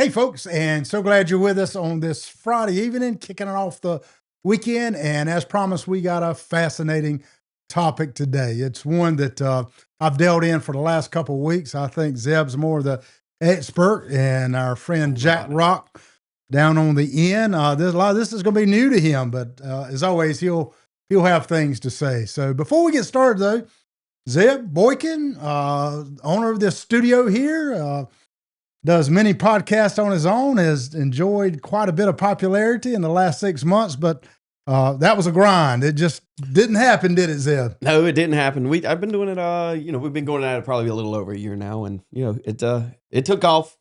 Hey, folks, and so glad you're with us on this Friday evening, kicking it off the weekend. And as promised, we got a fascinating topic today. It's one that I've dealt in for the last couple of weeks. I think Zeb's more the expert, and our friend Jack Rock down on the end. There's a lot of this is going to be new to him, but as always, he'll have things to say. So before we get started, though, Zeb Boykin, owner of this studio here, does many podcasts on his own, has enjoyed quite a bit of popularity in the last 6 months, but that was a grind. It just didn't happen, did it, Zeb? No, it didn't happen. I've been doing it, we've been going at it probably a little over a year now, and, it took off.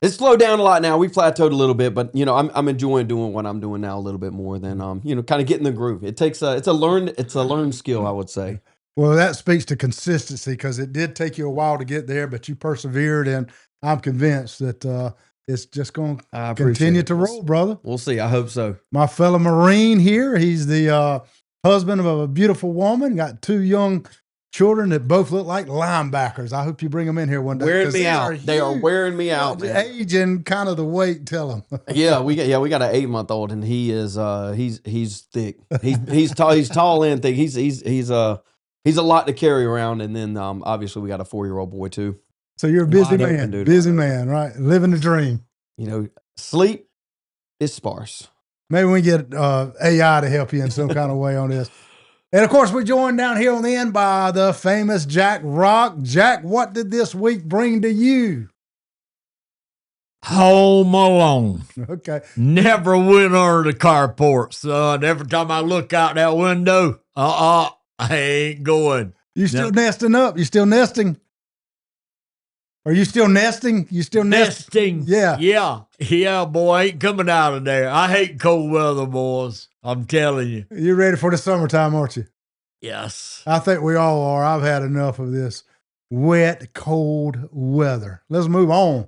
It's slowed down a lot now. We plateaued a little bit, but, I'm enjoying doing what I'm doing now a little bit more than, kind of getting the groove. It takes it's a learned skill, I would say. Well, that speaks to consistency, because it did take you a while to get there, but you persevered, and I'm convinced that it's just going to continue to roll, brother. We'll see. I hope so. My fellow Marine here, he's the husband of a beautiful woman, got 2 young children that both look like linebackers. I hope you bring them in here one day. Wearing me out. They are wearing me out, the man. age and kind of the weight, tell them. Yeah, we got an 8-month-old, and he is he's thick. He's tall. He's tall and thick. He's a lot to carry around, and then obviously we got a 4-year-old boy too. So you're a busy man, busy man, right? Living the dream. Sleep is sparse. Maybe we get AI to help you in some kind of way on this. And of course, we're joined down here on the end by the famous Jack Rock. Jack, what did this week bring to you? Home alone. Okay. Never went under the carport, son. Every time I look out that window, I ain't going. You still nesting up? You still nesting? Are you still nesting? You still nesting? Yeah. Yeah, boy, ain't coming out of there. I hate cold weather, boys. I'm telling you. You're ready for the summertime, aren't you? Yes. I think we all are. I've had enough of this wet, cold weather. Let's move on.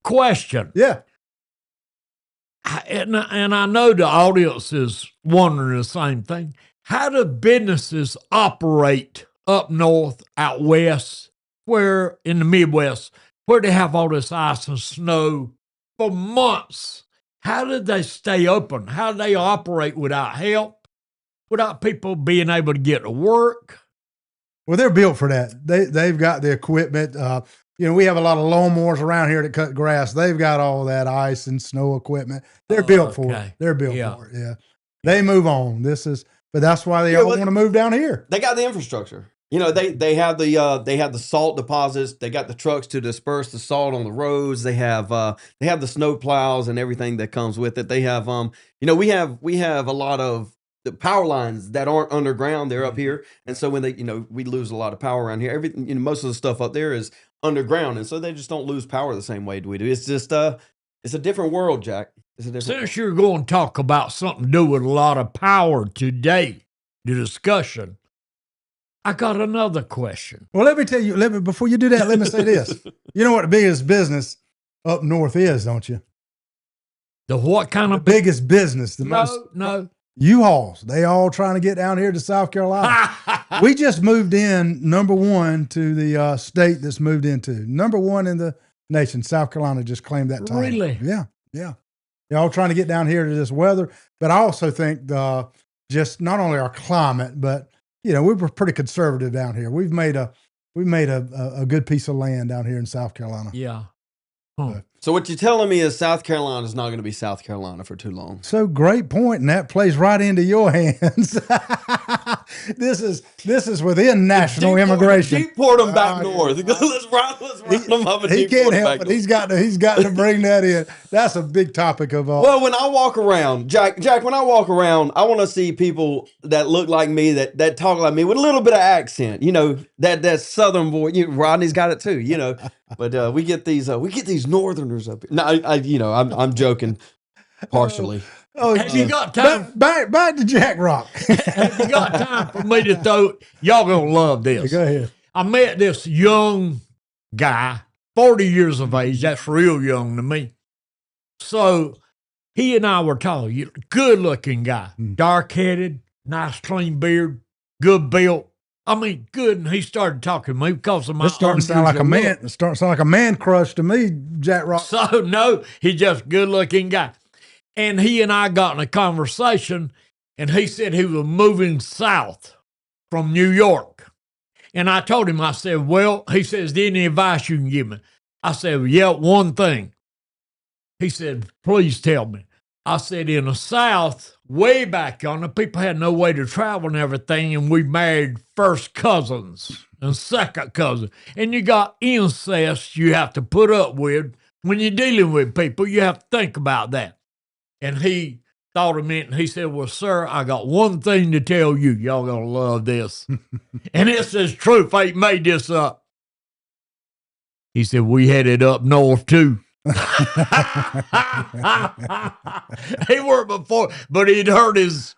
Question. Yeah. And I know the audience is wondering the same thing. How do businesses operate up north, out west, where in the Midwest, where they have all this ice and snow for months? How did they stay open? How do they operate without help, without people being able to get to work? Well, they're built for that. They've got the equipment. We have a lot of lawnmowers around here that cut grass. They've got all that ice and snow equipment. They're built for it. They're built for it. Yeah. They move on. But that's why they all want to move down here. They got the infrastructure. They have the salt deposits. They got the trucks to disperse the salt on the roads. They have the snow plows and everything that comes with it. They have we have a lot of the power lines that aren't underground. They're up here, and so when we lose a lot of power around here. Everything most of the stuff up there is underground, and so they just don't lose power the same way we do. It's just it's a different world, Jack. Since you're going to talk about something to do with a lot of power today, the discussion, I got another question. Well, let me tell you, before you do that, let me say this. You know what the biggest business up north is, don't you? The what kind of biggest business? No. U-Hauls. They all trying to get down here to South Carolina. We just moved in #1 to the state that's moved into. #1 in the nation. South Carolina just claimed that title. Really? Yeah. They're all trying to get down here to this weather. But I also think just not only our climate, but we were pretty conservative down here. We've made a good piece of land down here in South Carolina. Yeah. So what you're telling me is South Carolina is not going to be South Carolina for too long. So great point, and that plays right into your hands. This is within national immigration. Deport them back north. Let's round them up. He can't help it. He's got to bring that in. That's a big topic of all. Well, when I walk around, Jack, when I walk around, I want to see people that look like me, that talk like me with a little bit of accent. That Southern boy. Rodney's got it too. But we get these Northerners up here. No, I'm joking partially. Have you got time? Back to Jack Rock. Have you got time for me to throw? Y'all gonna love this. Go ahead. I met this young guy, 40 years of age. That's real young to me. So he and I were talking. Good looking guy, dark headed, nice clean beard, good built. I mean, good. And he started talking to me because of my It's starting to sound like a unusual man. look. It's starting to sound like a man crush to me, Jack Rock. So, no, he's just a good looking guy. And he and I got in a conversation, and he said he was moving south from New York. And I told him, I said, well, he says, is there any advice you can give me? I said, well, yeah, one thing. He said, please tell me. I said, in the South, way back yonder, people had no way to travel and everything, and we married first cousins and second cousins. And you got incest you have to put up with. When you're dealing with people, you have to think about that. And he thought a minute, and he said, well, sir, I got one thing to tell you. Y'all gonna love this. And this is truth. I ain't made this up. He said, we headed up north, too. He worked before, but he'd heard his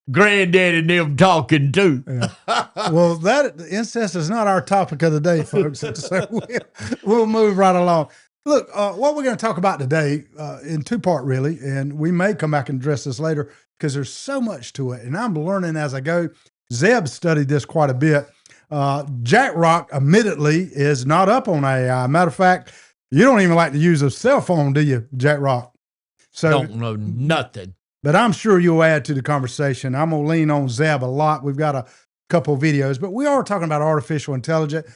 granddad and them talking too. Yeah. Well, that incest is not our topic of the day, folks. So we'll move right along. Look, what we're going to talk about today in two-part, really, and we may come back and address this later because there's so much to it, and I'm learning as I go. Zeb studied this quite a bit. Jack Rock, admittedly, is not up on AI. Matter of fact, you don't even like to use a cell phone, do you, Jack Rock? So don't know nothing. But I'm sure you'll add to the conversation. I'm going to lean on Zeb a lot. We've got a couple of videos, but we are talking about artificial intelligence.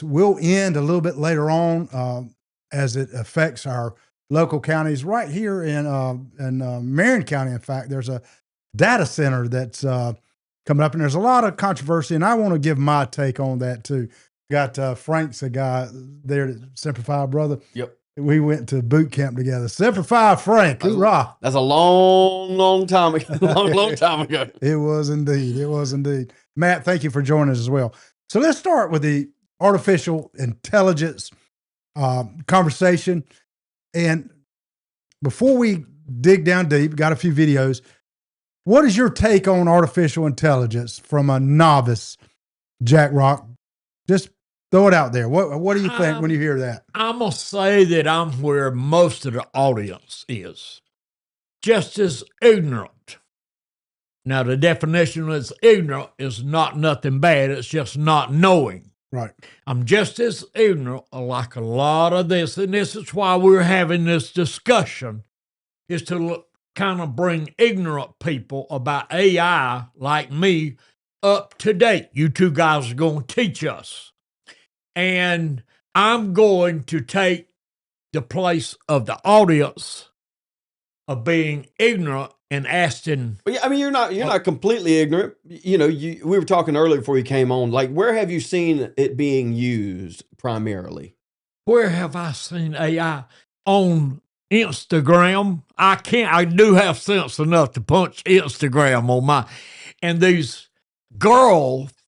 Will end a little bit later on as it affects our local counties. Right here in Marion County, in fact, there's a data center that's coming up, and there's a lot of controversy, and I want to give my take on that too. Got Frank's a guy there at Simplify, brother. Yep. We went to boot camp together. Simplify, Frank. Hoorah. That's a long time ago. long time ago. It was indeed. It was indeed. Matt, thank you for joining us as well. So let's start with the artificial intelligence conversation. And before we dig down deep, got a few videos. What is your take on artificial intelligence from a novice, Jack Rock? Just throw it out there. What do you think when you hear that? I'm going to say that I'm where most of the audience is. Just as ignorant. Now, the definition of ignorant is not nothing bad. It's just not knowing. Right. I'm just as ignorant like a lot of this. And this is why we're having this discussion, is to kind of bring ignorant people about AI like me up to date. You two guys are going to teach us. And I'm going to take the place of the audience of being ignorant and asking. But yeah, I mean, you're not completely ignorant. You know, we were talking earlier before you came on. Like, where have you seen it being used primarily? Where have I seen AI? On Instagram. I do have sense enough to punch Instagram on my, and these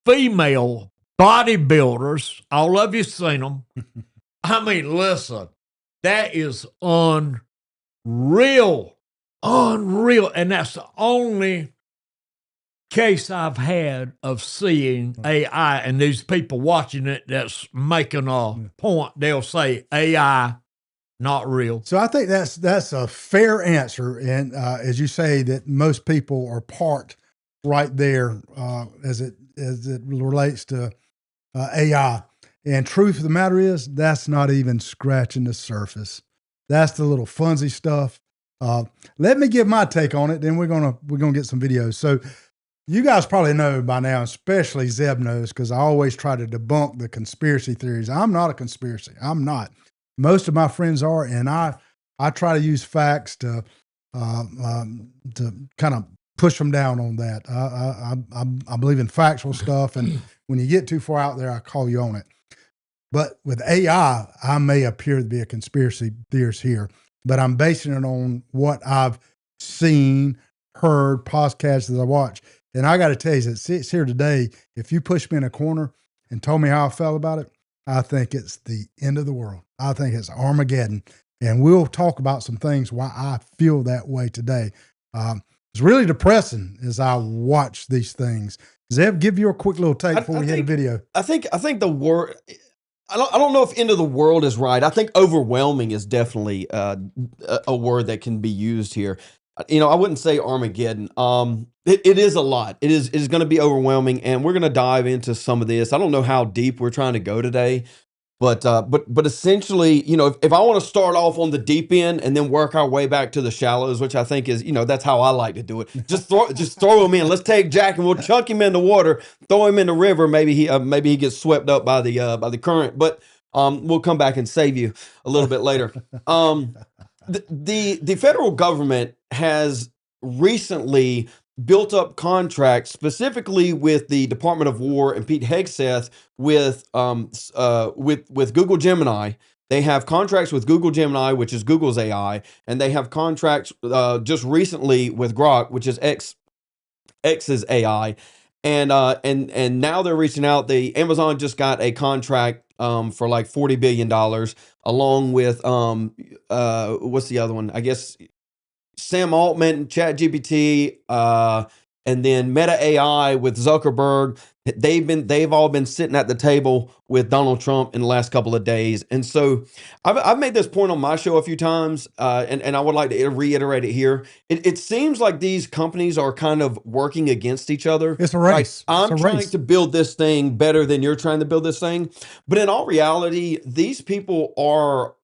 female bodybuilders, all of you seen them. I mean, listen, that is unreal. And that's the only case I've had of seeing AI and these people watching it that's making a point. They'll say AI, not real. So I think that's a fair answer. And as you say, that most people are parked right there as it relates to AI. And truth of the matter is, that's not even scratching the surface. That's the little funsy stuff. Let me give my take on it, then we're gonna get some videos. So you guys probably know by now, especially Zeb knows, because I always try to debunk the conspiracy theories. I'm not a conspiracy. I'm not. Most of my friends are, and I try to use facts to kind of push them down on that. I believe in factual stuff, and when you get too far out there, I call you on it. But with AI, I may appear to be a conspiracy theorist here, but I'm basing it on what I've seen, heard, podcasts that I watch. And I got to tell you, as it sits here today, if you push me in a corner and told me how I felt about it, I think it's the end of the world. I think it's Armageddon. And we'll talk about some things why I feel that way today. It's really depressing as I watch these things. Zeb, give you a quick little take before we hit a video. I think the word, I don't know if end of the world is right. I think overwhelming is definitely a word that can be used here. I wouldn't say Armageddon. It is a lot. It is going to be overwhelming, and we're going to dive into some of this. I don't know how deep we're trying to go today, but essentially, if I want to start off on the deep end and then work our way back to the shallows, which I think is, that's how I like to do it. Just throw him in. Let's take Jack and we'll chunk him in the water, throw him in the river. Maybe he gets swept up by the current. But we'll come back and save you a little bit later. The federal government has recently built up contracts specifically with the Department of War and Pete Hegseth with Google Gemini. They have contracts with Google Gemini, which is Google's AI, and they have contracts just recently with Grok, which is X's AI, and now they're reaching out. The Amazon just got a contract for like $40 billion, along with what's the other one? I guess Sam Altman, ChatGPT, and then Meta AI with Zuckerberg. They've all been sitting at the table with Donald Trump in the last couple of days. And so I've made this point on my show a few times, and I would like to reiterate it here. It seems like these companies are kind of working against each other. It's a race. I'm trying to build this thing better than you're trying to build this thing. But in all reality, these people are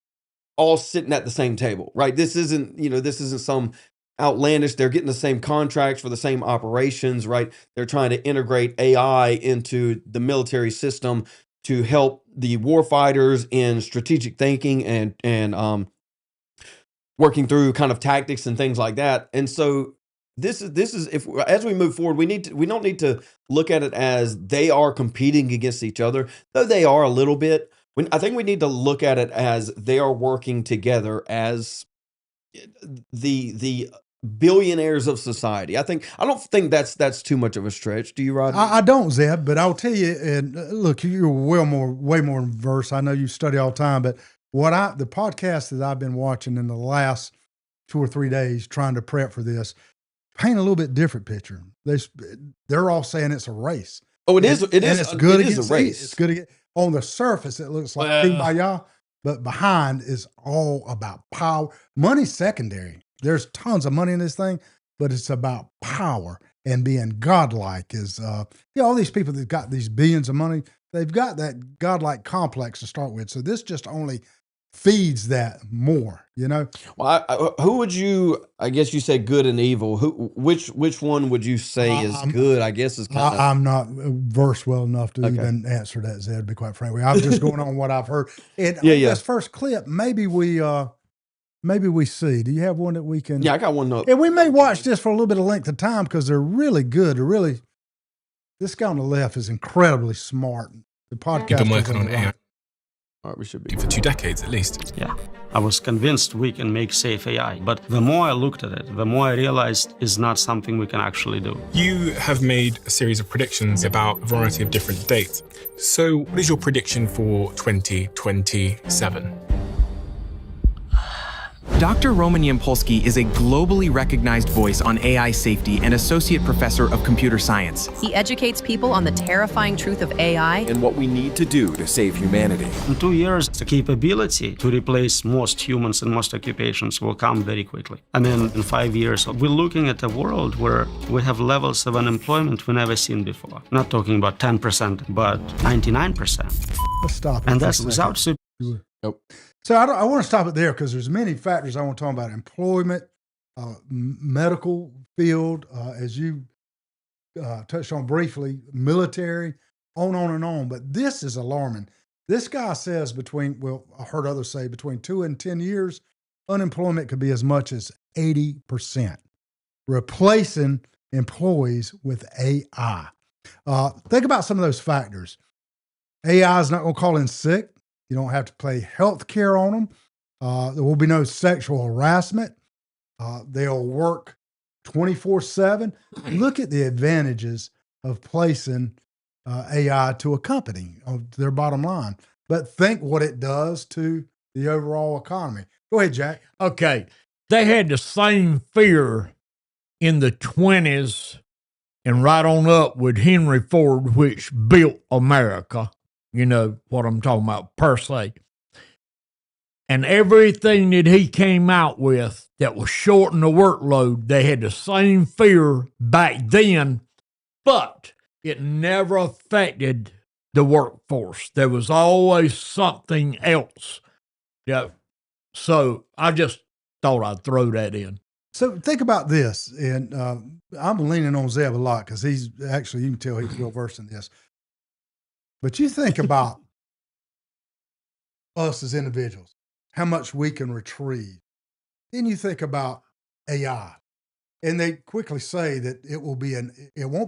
all sitting at the same table, right? This isn't some outlandish. They're getting the same contracts for the same operations, right? They're trying to integrate AI into the military system to help the warfighters in strategic thinking and working through kind of tactics and things like that. And so this is if as we move forward, we don't need to look at it as they are competing against each other, though they are a little bit. I think we need to look at it as they are working together as the billionaires of society. I don't think that's too much of a stretch. Do you, Rodney? I don't, Zeb, but I'll tell you. And look, you're way more versed. I know you study all the time, but the podcast that I've been watching in the last 2 or 3 days, trying to prep for this, paint a little bit different picture. They're all saying it's a race. Oh, it is. It is. It's good it against is a race. It's good against. On the surface, it looks like kumbaya, but behind is all about power. Money's secondary. There's tons of money in this thing, but it's about power and being godlike. All these people that got these billions of money, they've got that godlike complex to start with. So this just only feeds that more, Well, who would you? I guess you say good and evil. Which one would you say is good? I guess is kind of. I'm not versed well enough to even answer that, Zed. To be quite frank with you, I'm just going on what I've heard. And this first clip, maybe we see. Do you have one that we can? Yeah, I got one up. And we may watch this for a little bit of length of time because they're really good. This guy on the left is incredibly smart. The podcast. You've been working on AI. We should be For 2 decades at least. Yeah, I was convinced we can make safe AI, but the more I looked at it, the more I realized it's not something we can actually do. You have made a series of predictions about a variety of different dates. So what is your prediction for 2027? Dr. Roman Yampolsky is a globally recognized voice on AI safety and associate professor of computer science. He educates people on the terrifying truth of AI and what we need to do to save humanity. In 2 years, the capability to replace most humans in most occupations will come very quickly. I mean, in 5 years, we're looking at a world where we have levels of unemployment we've never seen before. Not talking about 10%, but 99%. Let's stop it. And that's without super. Nope. So I want to stop it there because there's many factors I want to talk about: employment, medical field, as you touched on briefly, military, on and on. But this is alarming. This guy says I heard others say between 2 and 10 years, unemployment could be as much as 80%, replacing employees with AI. Think about some of those factors. AI is not going to call in sick. You don't have to pay health care on them. There will be no sexual harassment. They'll work 24/7. Look at the advantages of placing AI to a company on their bottom line. But think what it does to the overall economy. Go ahead, Jack. Okay. They had the same fear in the 20s and right on up with Henry Ford, which built America. You know what I'm talking about, per se. And everything that he came out with that was shorten the workload, they had the same fear back then, but it never affected the workforce. There was always something else. Yeah. So I just thought I'd throw that in. So think about this, and I'm leaning on Zeb a lot because he's actually, you can tell he's real versed in this. But you think about us as individuals, how much we can retrieve. Then you think about AI, and they quickly say that it won't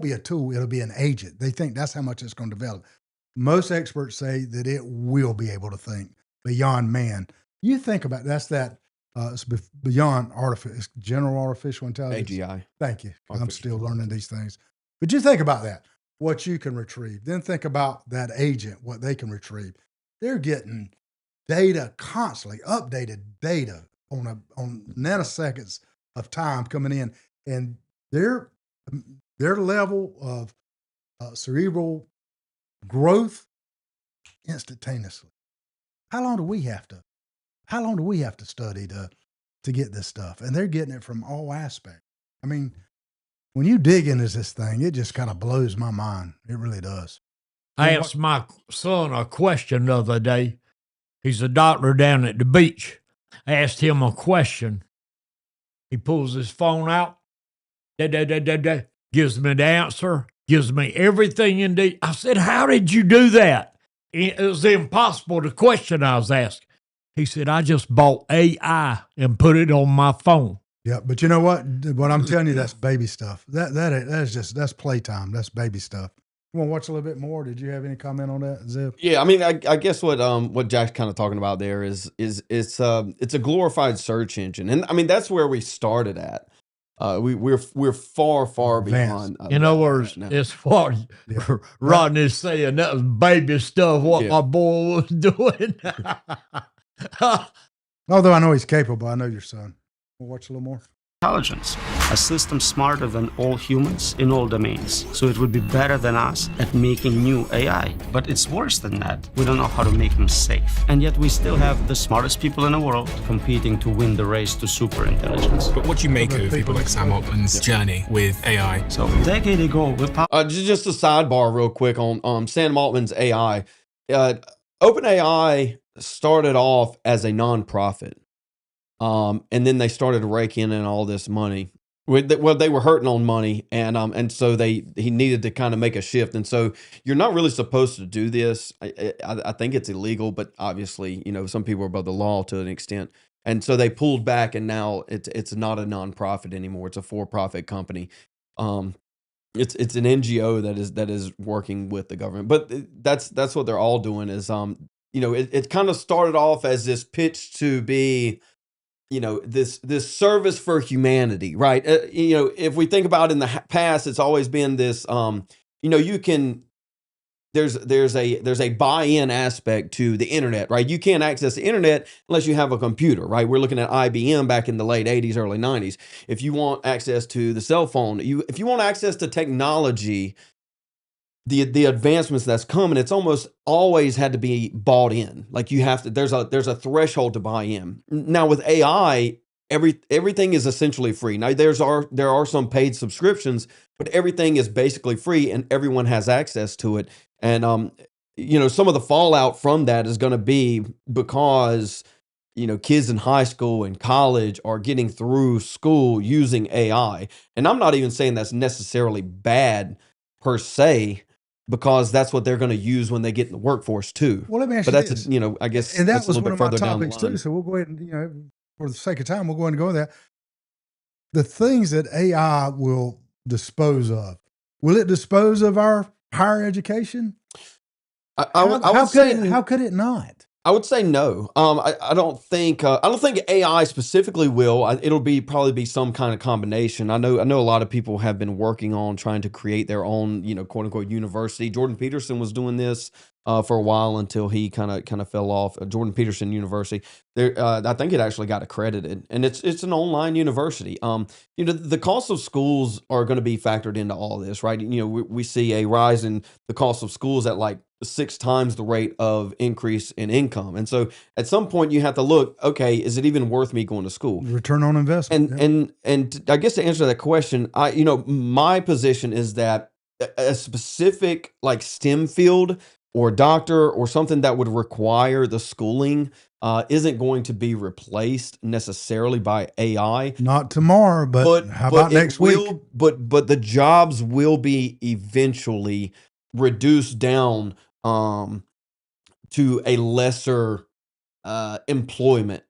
be a tool, it'll be an agent. They think that's how much it's going to develop. Most experts say that it will be able to think beyond man. You think about it's beyond it's general artificial intelligence. AGI. Thank you. I'm still learning these things. But you think about that, what you can retrieve. Then think about that agent, what they can retrieve. They're getting data constantly, updated data on nanoseconds of time coming in, and their level of cerebral growth instantaneously. How long do we have to study to get this stuff? And they're getting it from all aspects. I mean, when you dig into this thing, it just kind of blows my mind. It really does. I asked my son a question the other day. He's a doctor down at the beach. I asked him a question. He pulls his phone out, gives me the answer, gives me everything in the. I said, "How did you do that?" It was impossible, the question I was asked. He said, "I just bought AI and put it on my phone." Yeah, but you know what? What I'm telling you, that's baby stuff. That's playtime. That's baby stuff. You want to watch a little bit more? Did you have any comment on that, Zeb? Yeah, I mean, I guess what Jack's kind of talking about there is it's a glorified search engine, and I mean that's where we started at. We're far beyond. In other words, it's what Rodney's saying. That was baby stuff. What my boy was doing. Although I know he's capable, I know your son. We'll watch a little more. Intelligence, a system smarter than all humans in all domains. So it would be better than us at making new AI. But it's worse than that. We don't know how to make them safe. And yet we still have the smartest people in the world competing to win the race to superintelligence. But what do you make of people like Sam Altman's journey with AI? So a decade ago, we just a sidebar real quick on Sam Altman's AI. OpenAI started off as a nonprofit. And then they started raking in all this money. Well, they were hurting on money, and so he needed to kind of make a shift. And so you're not really supposed to do this. I think it's illegal, but obviously, some people are above the law to an extent. And so they pulled back, and now it's not a nonprofit anymore. It's a for-profit company. It's an NGO that is working with the government. But that's what they're all doing is it kind of started off as this pitch to be this service for humanity, right? If we think about in the past, it's always been this, you can, there's a buy-in aspect to the internet, right? You can't access the internet unless you have a computer, right? We're looking at IBM back in the late 80s, early 90s. If you want access to the cell phone, if you want access to technology, the advancements that's coming, it's almost always had to be bought in. Like you have to, there's a threshold to buy in. Now with AI, everything is essentially free. Now there are some paid subscriptions, but everything is basically free and everyone has access to it. And some of the fallout from that is going to be because kids in high school and college are getting through school using AI. And I'm not even saying that's necessarily bad per se, because that's what they're going to use when they get in the workforce too. Well, let me ask you that's this. I guess, and that that's was a little one bit of my further down the topics line. too. So we'll go ahead and for the sake of time, we'll go ahead and go there. The things that AI will dispose of. Will it dispose of our higher education? How could it not? I would say no. I don't think AI specifically will. It'll probably be some kind of combination. I know a lot of people have been working on trying to create their own, quote unquote university. Jordan Peterson was doing this for a while until he kind of fell off. Jordan Peterson University. I think it actually got accredited, and it's an online university. The cost of schools are going to be factored into all this, right? We see a rise in the cost of schools at like 6 times the rate of increase in income. And so at some point you have to look, okay, is it even worth me going to school? Return on investment. And I guess to answer that question, my position is that a specific like STEM field or doctor or something that would require the schooling isn't going to be replaced necessarily by AI. Not tomorrow, but how about next week? But the jobs will be eventually reduced down to a lesser employment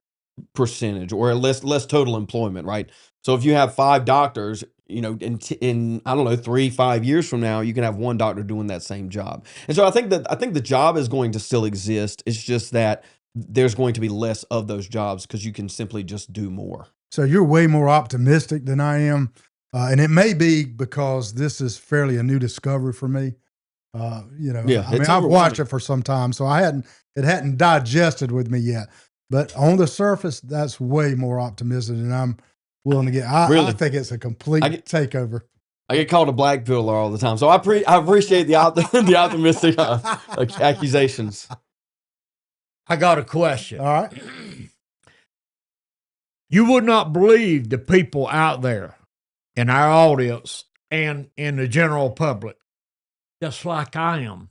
percentage or a less total employment, right? So if you have 5 doctors, in I don't know 3-5 years from now, you can have 1 doctor doing that same job. And so I think the job is going to still exist. It's just that there's going to be less of those jobs because you can simply just do more. So you're way more optimistic than I am, and it may be because this is fairly a new discovery for me. I've watched it for some time, so it hadn't digested with me yet. But on the surface, that's way more optimistic than I'm willing to get. I think it's a complete takeover. I get called a black pillar all the time, so I appreciate the optimistic accusations. I got a question. All right. You would not believe the people out there in our audience and in the general public, just like I am,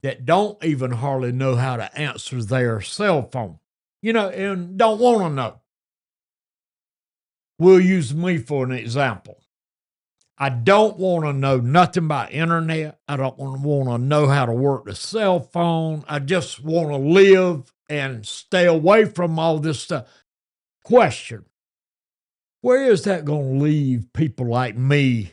that don't even hardly know how to answer their cell phone, and don't want to know. We'll use me for an example. I don't want to know nothing about internet. I don't want to know how to work the cell phone. I just want to live and stay away from all this stuff. Question: where is that going to leave people like me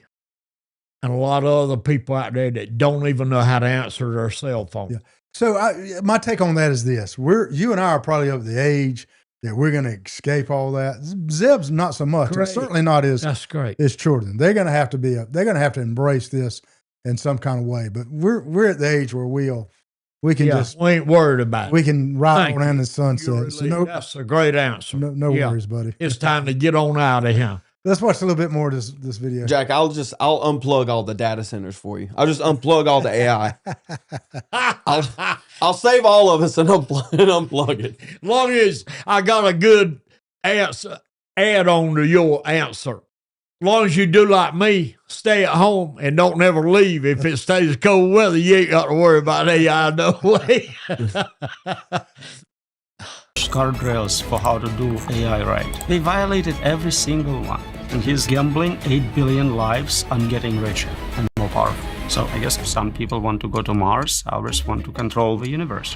and a lot of other people out there that don't even know how to answer their cell phone? Yeah. So my take on that is this: you and I are probably of the age that we're going to escape all that. Zeb's not so much. Great. Certainly not his. That's great. His children. They're going to have to they're going to have to embrace this in some kind of way. But we're at the age where we ain't worried about it. We can ride on in the sunset. That's a great answer. No worries, buddy. It's time to get on out of here. Let's watch a little bit more of this video. Jack, I'll unplug all the data centers for you. I'll just unplug all the AI. I'll save all of us and unplug it. As long as I got a good answer, add on to your answer. As long as you do like me, stay at home and don't never leave. If it stays cold weather, you ain't got to worry about AI no way. Guardrails for how to do AI right. They violated every single one. And he's gambling 8 billion lives on getting richer and more powerful. So I guess some people want to go to Mars, others want to control the universe.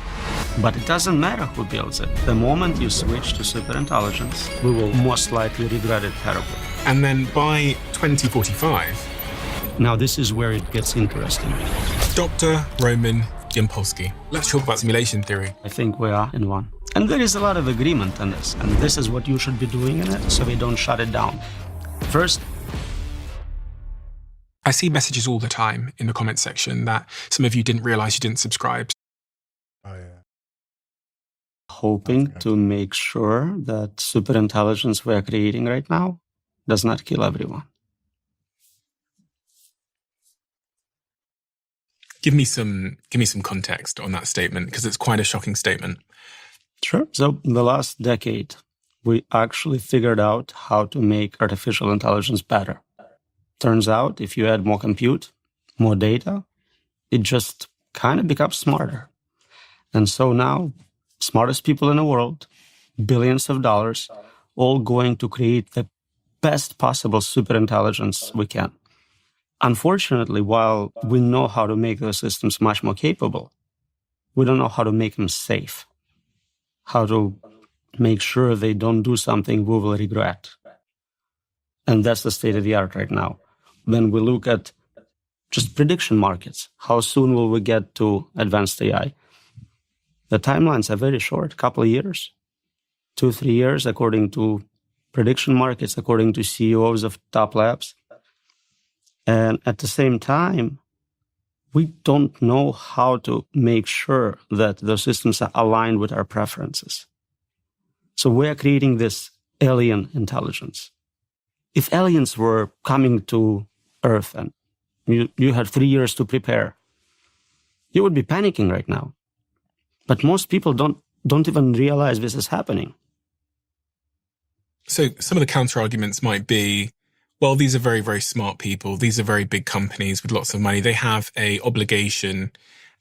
But it doesn't matter who builds it. The moment you switch to superintelligence, we will most likely regret it terribly. And then by 2045... Now this is where it gets interesting. Dr. Roman Yampolsky. Let's talk about simulation theory. I think we are in one. And there is a lot of agreement on this. And this is what you should be doing in it, so we don't shut it down. First, I see messages all the time in the comment section that some of you didn't realize you didn't subscribe. Oh, yeah. Hoping to make sure that superintelligence we are creating right now does not kill everyone. Give me some context on that statement, because it's quite a shocking statement. Sure. So in the last decade, we actually figured out how to make artificial intelligence better. Turns out, if you add more compute, more data, it just kind of becomes smarter. And so now, smartest people in the world, billions of dollars, all going to create the best possible superintelligence we can. Unfortunately, while we know how to make those systems much more capable, we don't know how to make them safe, how to make sure they don't do something we will regret. And that's the state of the art right now. When we look at just prediction markets, how soon will we get to advanced AI? The timelines are very short, a couple of years, 2-3 years, according to prediction markets, according to CEOs of top labs. And at the same time, we don't know how to make sure that those systems are aligned with our preferences. So we are creating this alien intelligence. If aliens were coming to Earth and you had 3 years to prepare, You would be panicking right now. But most people don't even realize this is happening. So some of the counter arguments might be, well, these are very, very smart people. These are very big companies with lots of money. They have a obligation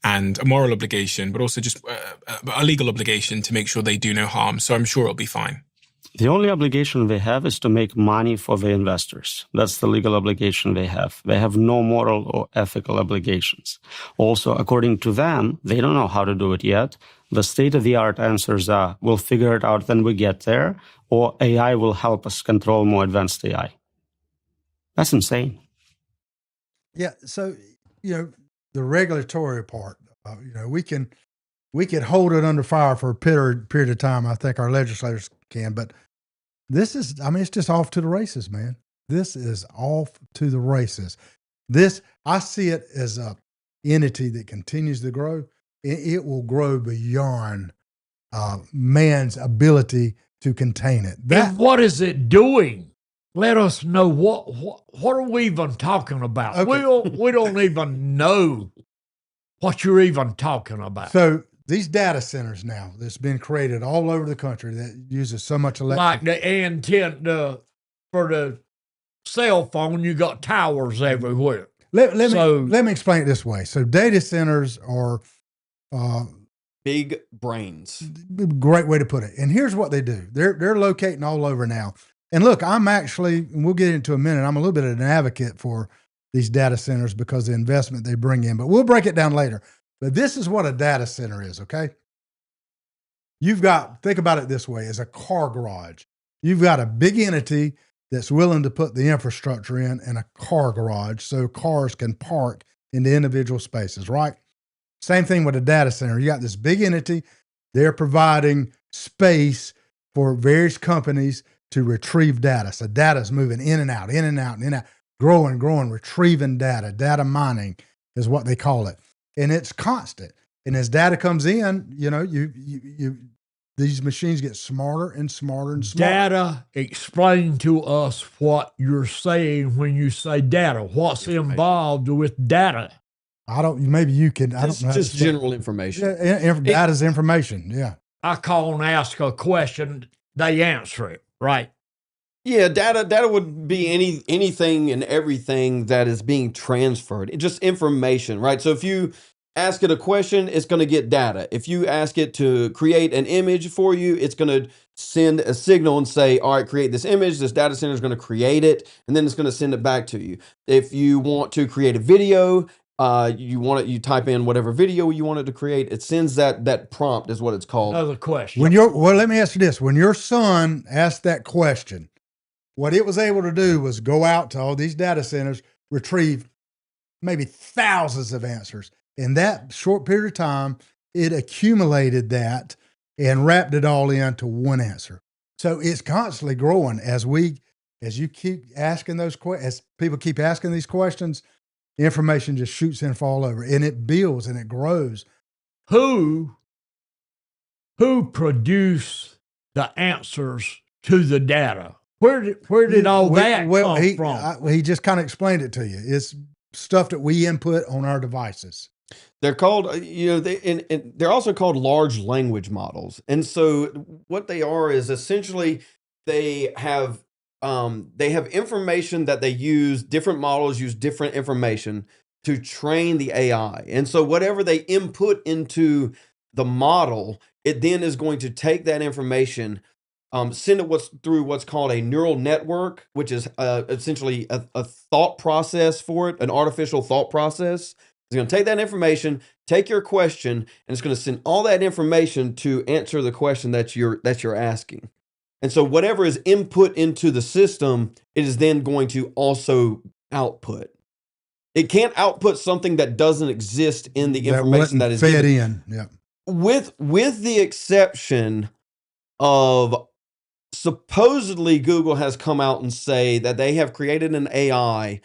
and a moral obligation, but also just a legal obligation to make sure they do no harm. So I'm sure it'll be fine. The only obligation they have is to make money for the investors. That's the legal obligation they have. They have no moral or ethical obligations. Also, according to them, they don't know how to do it yet. The state-of-the-art answers are, we'll figure it out when we get there, or AI will help us control more advanced AI. That's insane. Yeah. So, the regulatory part, we could hold it under fire for a period of time. I think our legislators can, but this is, it's just off to the races, man. This is off to the races. I see it as a entity that continues to grow. It will grow beyond man's ability to contain it. And what is it doing? Let us know what are we even talking about? Okay. We don't even know what you're even talking about. So these data centers now that's been created all over the country that uses so much Like electricity. the antenna for the cell phone, you got towers everywhere. Let me explain it this way. So data centers are big brains. Great way to put it. And here's what they do. They're locating all over now. And look, I'm actually, and we'll get into a minute, I'm a little bit of an advocate for these data centers because of the investment they bring in, but we'll break it down later. But this is what a data center is, okay? Think about it this way, as a car garage. You've got a big entity that's willing to put the infrastructure in a car garage so cars can park in the individual spaces, right? Same thing with a data center. You got this big entity. They're providing space for various companies to retrieve data. So data is moving in and out, in and out, in and out, growing, retrieving data. Data mining is what they call it. And it's constant. And as data comes in, these machines get smarter and smarter and smarter. Data, explain to us what you're saying when you say data. What's involved with data? Maybe you can. I don't know. Just general information. Yeah, data's information. Yeah. I call and ask a question, they answer it, right? Yeah, data would be anything and everything that is being transferred. It's just information, right? So if you ask it a question, it's going to get data. If you ask it to create an image for you, it's going to send a signal and say, all right, create this image. This data center is going to create it, and then it's going to send it back to you. If you want to create a video, you type in whatever video you want it to create. It sends that prompt is what it's called. Another question. Let me ask you this. When your son asked that question, what it was able to do was go out to all these data centers, retrieve maybe thousands of answers. In that short period of time, it accumulated that and wrapped it all into one answer. So it's constantly growing as you keep asking those questions, as people keep asking these questions, information just shoots in all over, and it builds and it grows. Who produced the answers to the data? Where did all that come from? He just kind of explained it to you. It's stuff that we input on our devices. They're called, they're also called large language models. And so what they are is essentially they have information that they use. Different models use different information to train the AI. And so whatever they input into the model, it then is going to take that information, send it through what's called a neural network, which is essentially a thought process for it, an artificial thought process. It's going to take that information, take your question, and it's going to send all that information to answer the question that you're asking. And so whatever is input into the system, it is then going to also output. It can't output something that doesn't exist in the information that is fed given. in. Yeah. With the exception of supposedly Google has come out and say that they have created an AI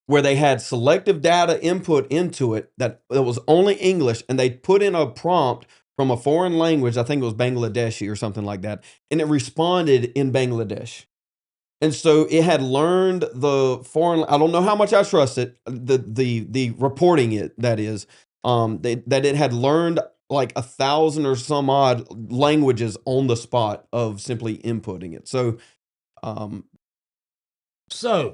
where they had selective data input into it that was only English, and they put in a prompt from a foreign language, I think it was Bangladeshi or something like that, and it responded in Bangladesh. And so it had learned the foreign, I don't know how much I trust it, the reporting it, that is, that it had learned like 1,000 or some odd languages on the spot of simply inputting it. So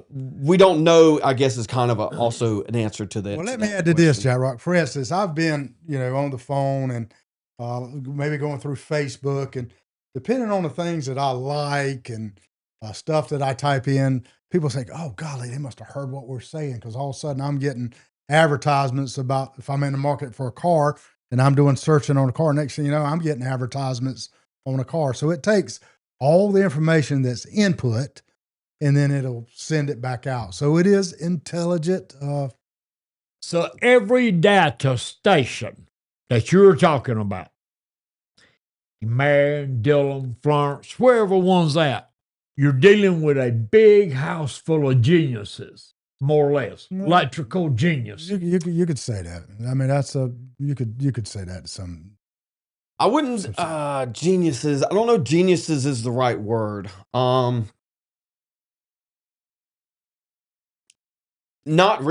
we don't know, I guess, is kind of also an answer to that. Well, let me add to this, Jack Rock. For instance, I've been, on the phone and maybe going through Facebook, and depending on the things that I like and stuff that I type in, people think, oh, golly, they must have heard what we're saying, because all of a sudden I'm getting advertisements about if I'm in the market for a car and I'm doing searching on a car. Next thing you know, I'm getting advertisements on a car. So it takes all the information that's input, and then it'll send it back out. So it is intelligent. So every data station that you're talking about, Marion, Dillon, Florence, wherever one's at, you're dealing with a big house full of geniuses, more or less, electrical genius. You could say that. I mean, you could say that to some. I wouldn't geniuses. I don't know. Geniuses is the right word. Not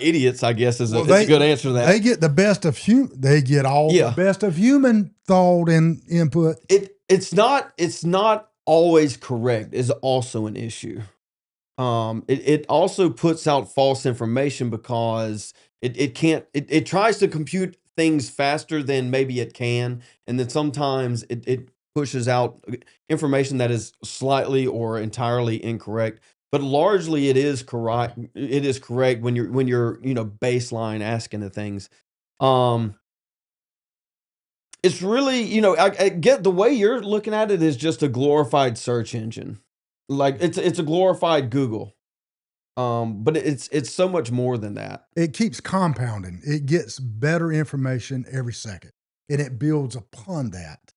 idiots, I guess, is a good answer to that. They get the best of They get all the best of human thought and input. It's not always correct. Is also an issue. It also puts out false information because it tries to compute things faster than maybe it can, and then sometimes it pushes out information that is slightly or entirely incorrect. But largely, it is correct. It is correct when you're baseline asking the things. It's really I get the way you're looking at it is just a glorified search engine, like it's a glorified Google. But it's so much more than that. It keeps compounding. It gets better information every second, and it builds upon that.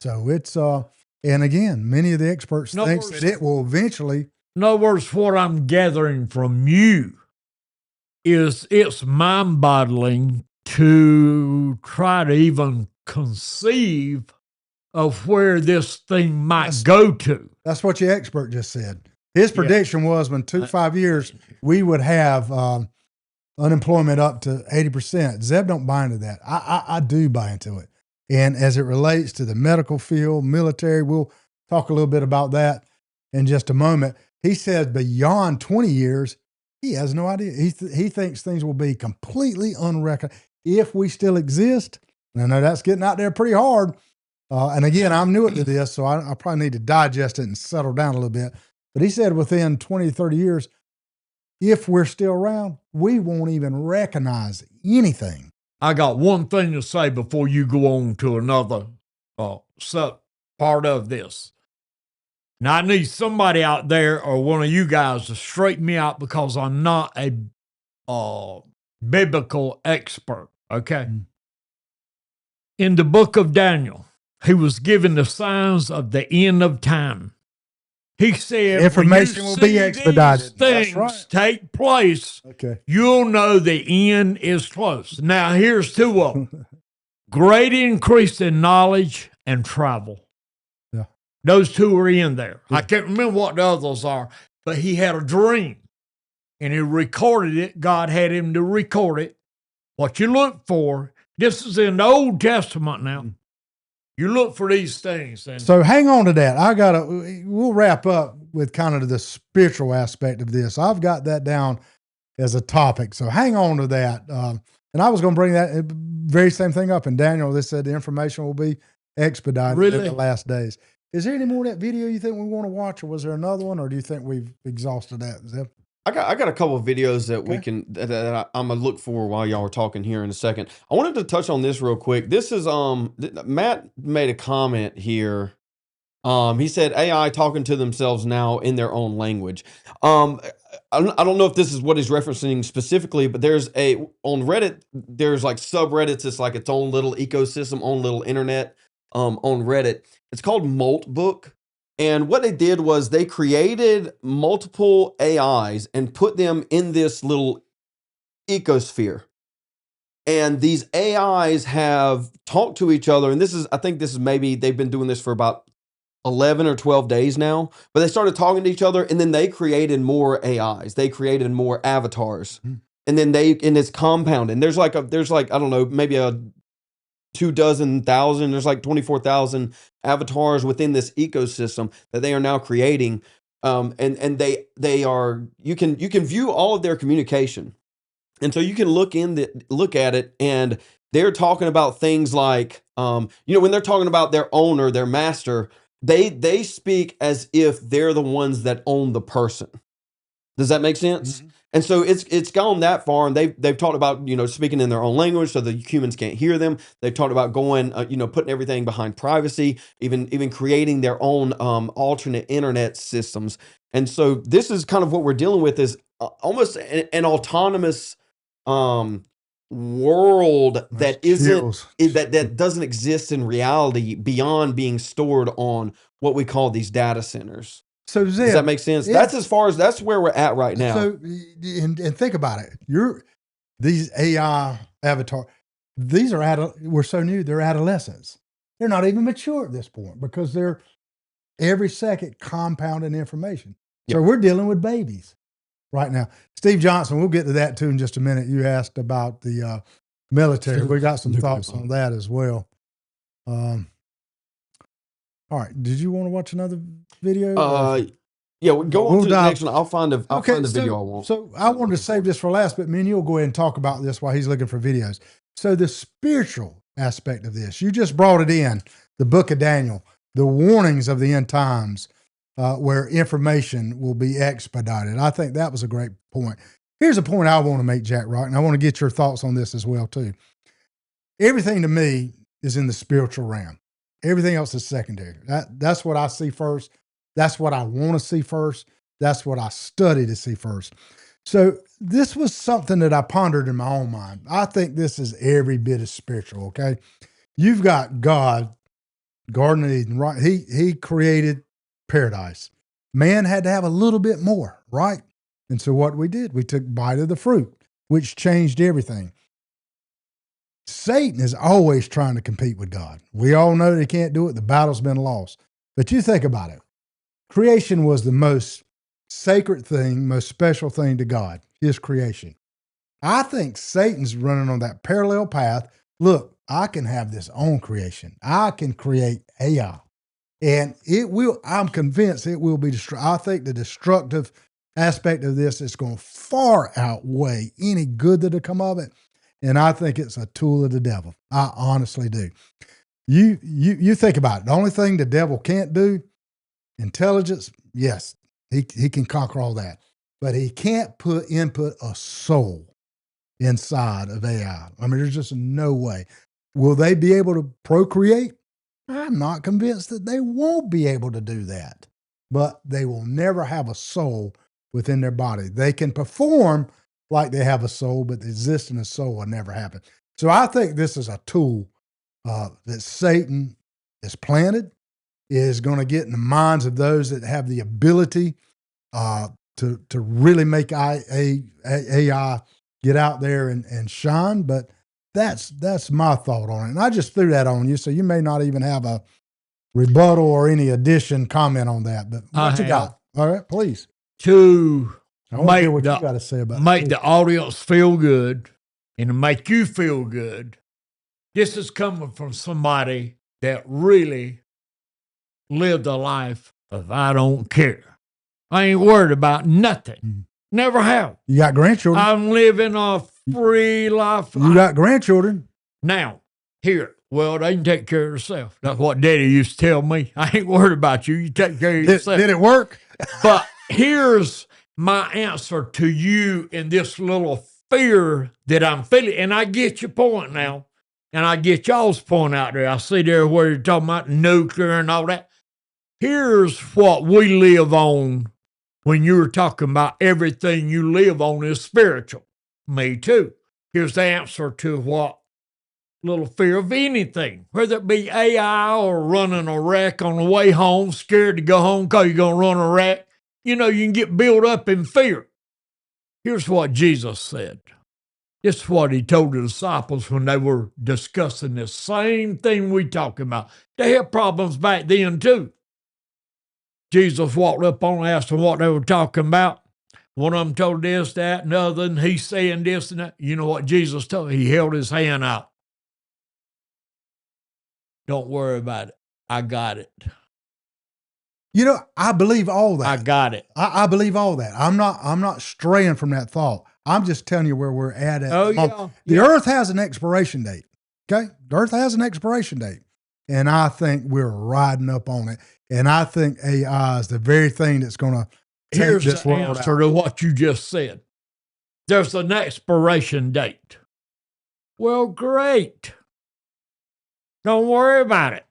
So it's and again, many of the experts think that it will eventually. In other words, what I'm gathering from you is it's mind-boggling to try to even conceive of where this thing might go to. That's what your expert just said. His prediction was when 5 years, we would have unemployment up to 80%. Zeb don't buy into that. I do buy into it. And as it relates to the medical field, military, we'll talk a little bit about that in just a moment. He says beyond 20 years, he has no idea. He thinks things will be completely unrecognized if we still exist. And I know that's getting out there pretty hard. And again, I'm new to this, so I probably need to digest it and settle down a little bit. But he said within 20, 30 years, if we're still around, we won't even recognize anything. I got one thing to say before you go on to another part of this. Now, I need somebody out there or one of you guys to straighten me out because I'm not a biblical expert, okay? In the book of Daniel, he was given the signs of the end of time. He said, information will be expedited. Things take place. Okay. You'll know the end is close. Now, here's two of them. Great increase in knowledge and travel. Yeah. Those two are in there. I can't remember what the others are, but he had a dream and he recorded it. God had him to record it. What you look for, this is in the Old Testament now. You look for these things. And so hang on to that. We'll wrap up with kind of the spiritual aspect of this. I've got that down as a topic. So hang on to that. And I was going to bring that very same thing up in Daniel. They said the information will be expedited in the last days. Is there any more of that video you think we want to watch, or was there another one, or do you think we've exhausted that? Zeb? I got a couple of videos that we can that I'm gonna look for while y'all are talking here in a second. I wanted to touch on this real quick. This is Matt made a comment here. He said AI talking to themselves now in their own language. I don't know if this is what he's referencing specifically, but on Reddit, there's like subreddits. It's like its own little ecosystem, own little internet on Reddit. It's called Moltbook. And what they did was they created multiple AIs and put them in this little ecosphere. And these AIs have talked to each other. And I think this is maybe they've been doing this for about 11 or 12 days now. But they started talking to each other, and then they created more AIs. They created more avatars and then it's compound, and there's like I don't know, maybe a 24,000. There's like 24,000 avatars within this ecosystem that they are now creating, and they are you can view all of their communication, and so you can look at it, and they're talking about things like when they're talking about their owner, their master, they speak as if they're the ones that own the person. Does that make sense? Mm-hmm. And so it's gone that far, and they've talked about speaking in their own language so the humans can't hear them. They've talked about going putting everything behind privacy, even creating their own alternate internet systems. And so this is kind of what we're dealing with, is almost an autonomous world that that doesn't exist in reality beyond being stored on what we call these data centers. So Zeb, does that make sense? Yeah. That's where we're at right now. So and think about it. These AI avatar, we're so new, they're adolescents. They're not even mature at this point because they're every second compounding information. Yep. So we're dealing with babies right now. Steve Johnson, we'll get to that too in just a minute. You asked about the military. We got some thoughts on that as well. All right. Did you want to watch another video? Yeah, we'll go on to the next one. I'll find the video I want. So I wanted to save this for last, but me and you'll go ahead and talk about this while he's looking for videos. So the spiritual aspect of this, you just brought it in, the book of Daniel, the warnings of the end times, where information will be expedited. I think that was a great point. Here's a point I want to make, Jack Rock, and I want to get your thoughts on this as well too. Everything to me is in the spiritual realm. Everything else is secondary. That's what I see first. That's what I want to see first. That's what I study to see first. So this was something that I pondered in my own mind. I think this is every bit as spiritual, okay? You've got God, Garden of Eden, right? He created paradise. Man had to have a little bit more, right? And so what we did, we took bite of the fruit, which changed everything. Satan is always trying to compete with God. We all know that he can't do it. The battle's been lost. But you think about it. Creation was the most sacred thing, most special thing to God, his creation. I think Satan's running on that parallel path. Look, I can have this own creation. I can create AI. And I'm convinced it will be destructive. I think the destructive aspect of this is going to far outweigh any good that'll come of it. And I think it's a tool of the devil. I honestly do. You think about it. The only thing the devil can't do, intelligence, yes, he can conquer all that. But he can't input a soul inside of AI. I mean, there's just no way. Will they be able to procreate? I'm not convinced that they won't be able to do that. But they will never have a soul within their body. They can perform like they have a soul, but the existence of soul will never happen. So I think this is a tool that Satan is planted, is going to get in the minds of those that have the ability to really make AI get out there and shine. But that's my thought on it. And I just threw that on you, so you may not even have a rebuttal or any addition comment on that. But what you got? All right, please. I want to hear what you got to say about make the audience feel good and to make you feel good. This is coming from somebody that really lived a life of I don't care. I ain't worried about nothing. Never have. You got grandchildren? I'm living a free life. You got grandchildren? Now, here, well, they can take care of themselves. That's what Daddy used to tell me. I ain't worried about you. You take care of yourself. Did it work? But here's my answer to you in this little fear that I'm feeling. And I get your point now. And I get y'all's point out there. I see there where you're talking about nuclear and all that. Here's what we live on when you're talking about everything you live on is spiritual. Me too. Here's the answer to what little fear of anything, whether it be AI or running a wreck on the way home, scared to go home because you're going to run a wreck. You know, you can get built up in fear. Here's what Jesus said. This is what he told the disciples when they were discussing this same thing we talking about. They had problems back then too. Jesus walked up on and asked them what they were talking about. One of them told this, that, and other, and he's saying this and that. You know what Jesus told? He held his hand out. Don't worry about it. I got it. You know, I believe all that. I got it. I believe all that. I'm not straying from that thought. I'm just telling you where we're at. Oh, the moment. yeah. The earth has an expiration date. Okay? The earth has an expiration date. And I think we're riding up on it. And I think AI is the very thing that's going to take Here's this the world answer out. to what you just said. There's an expiration date. Well, great. Don't worry about it.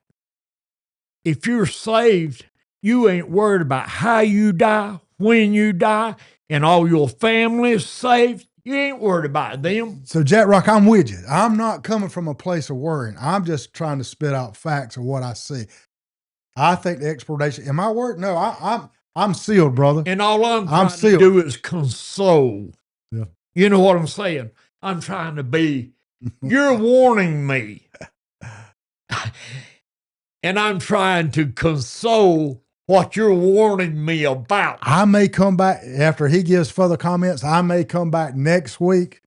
If you're saved, you ain't worried about how you die, when you die, and all your family is saved. You ain't worried about them. So, Jack Rock, I'm with you. I'm not coming from a place of worrying. I'm just trying to spit out facts of what I see. I think the expiration. Am I worried? No, I'm sealed, brother. And all I'm trying to sealed. do is console. Yeah. You know what I'm saying? I'm trying to be, you're warning me. And I'm trying to console what you're warning me about. I may come back after he gives further comments. I may come back next week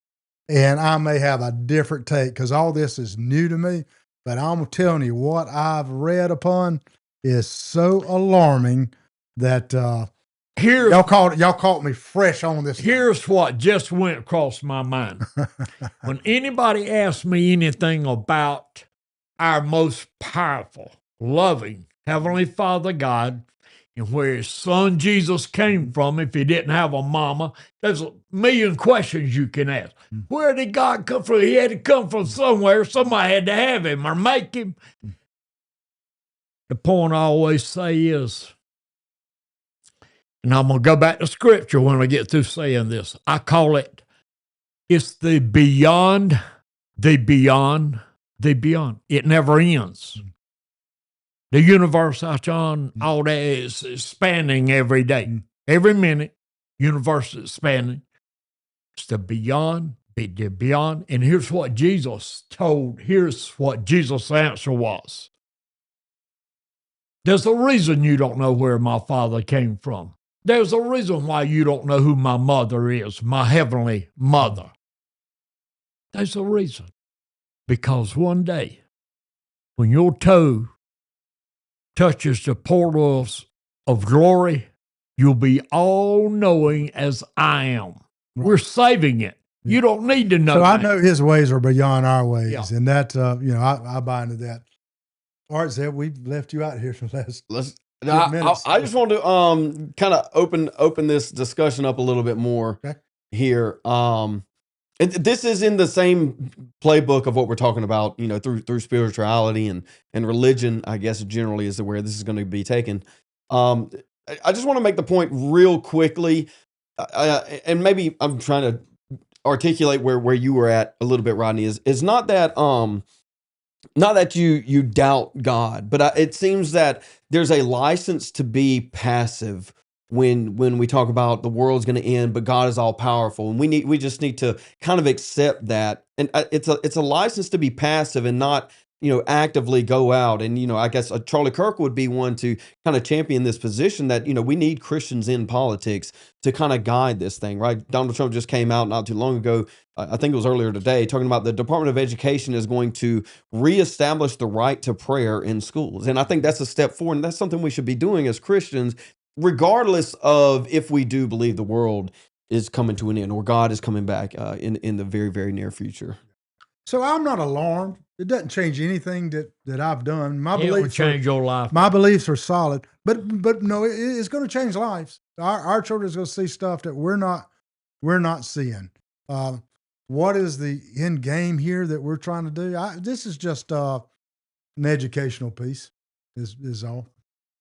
and I may have a different take because all this is new to me. But I'm telling you, what I've read upon is so alarming that y'all caught me fresh on this. Here's what just went across my mind. When anybody asks me anything about our most powerful, loving Heavenly Father God, and where his son Jesus came from, if he didn't have a mama, there's a million questions you can ask. Where did God come from? He had to come from somewhere. Somebody had to have him or make him. The point I always say is, and I'm going to go back to scripture when I get through saying this. I call it, it's the beyond, the beyond, the beyond. It never ends. The universe out on all that is expanding every day. Every minute, universe is expanding. It's the beyond, the beyond. And here's what Jesus told. Here's what Jesus' answer was. There's a reason you don't know where my father came from. There's a reason why you don't know who my mother is, my heavenly mother. There's a reason. Because one day, when your toe touches the portals of glory, you'll be all-knowing as I am. Right. We're saving it. Yeah. You don't need to know. So that. I know his ways are beyond our ways, yeah. and that I buy into that. All right, Zeb, we've left you out here for the last. I just want to kind of open this discussion up a little bit more here. This is in the same playbook of what we're talking about, through spirituality and religion, I guess generally is where this is going to be taken. I just want to make the point real quickly, and maybe I'm trying to articulate where you were at a little bit, Rodney. Is not that you doubt God, but it seems that there's a license to be passive when we talk about the world's going to end, but God is all powerful, and we just need to kind of accept that. And it's a license to be passive and not actively go out. And I guess Charlie Kirk would be one to kind of champion this position that we need Christians in politics to kind of guide this thing, right? Donald Trump just came out not too long ago, I think it was earlier today, talking about the Department of Education is going to reestablish the right to prayer in schools, and I think that's a step forward, and that's something we should be doing as Christians, regardless of if we do believe the world is coming to an end or God is coming back in the very, very near future. So I'm not alarmed. It doesn't change anything that I've done. My beliefs will change your life. My beliefs are solid, but no, it's going to change lives. Our children's going to see stuff that we're not seeing. What is the end game here that we're trying to do? This is just an educational piece. Is all.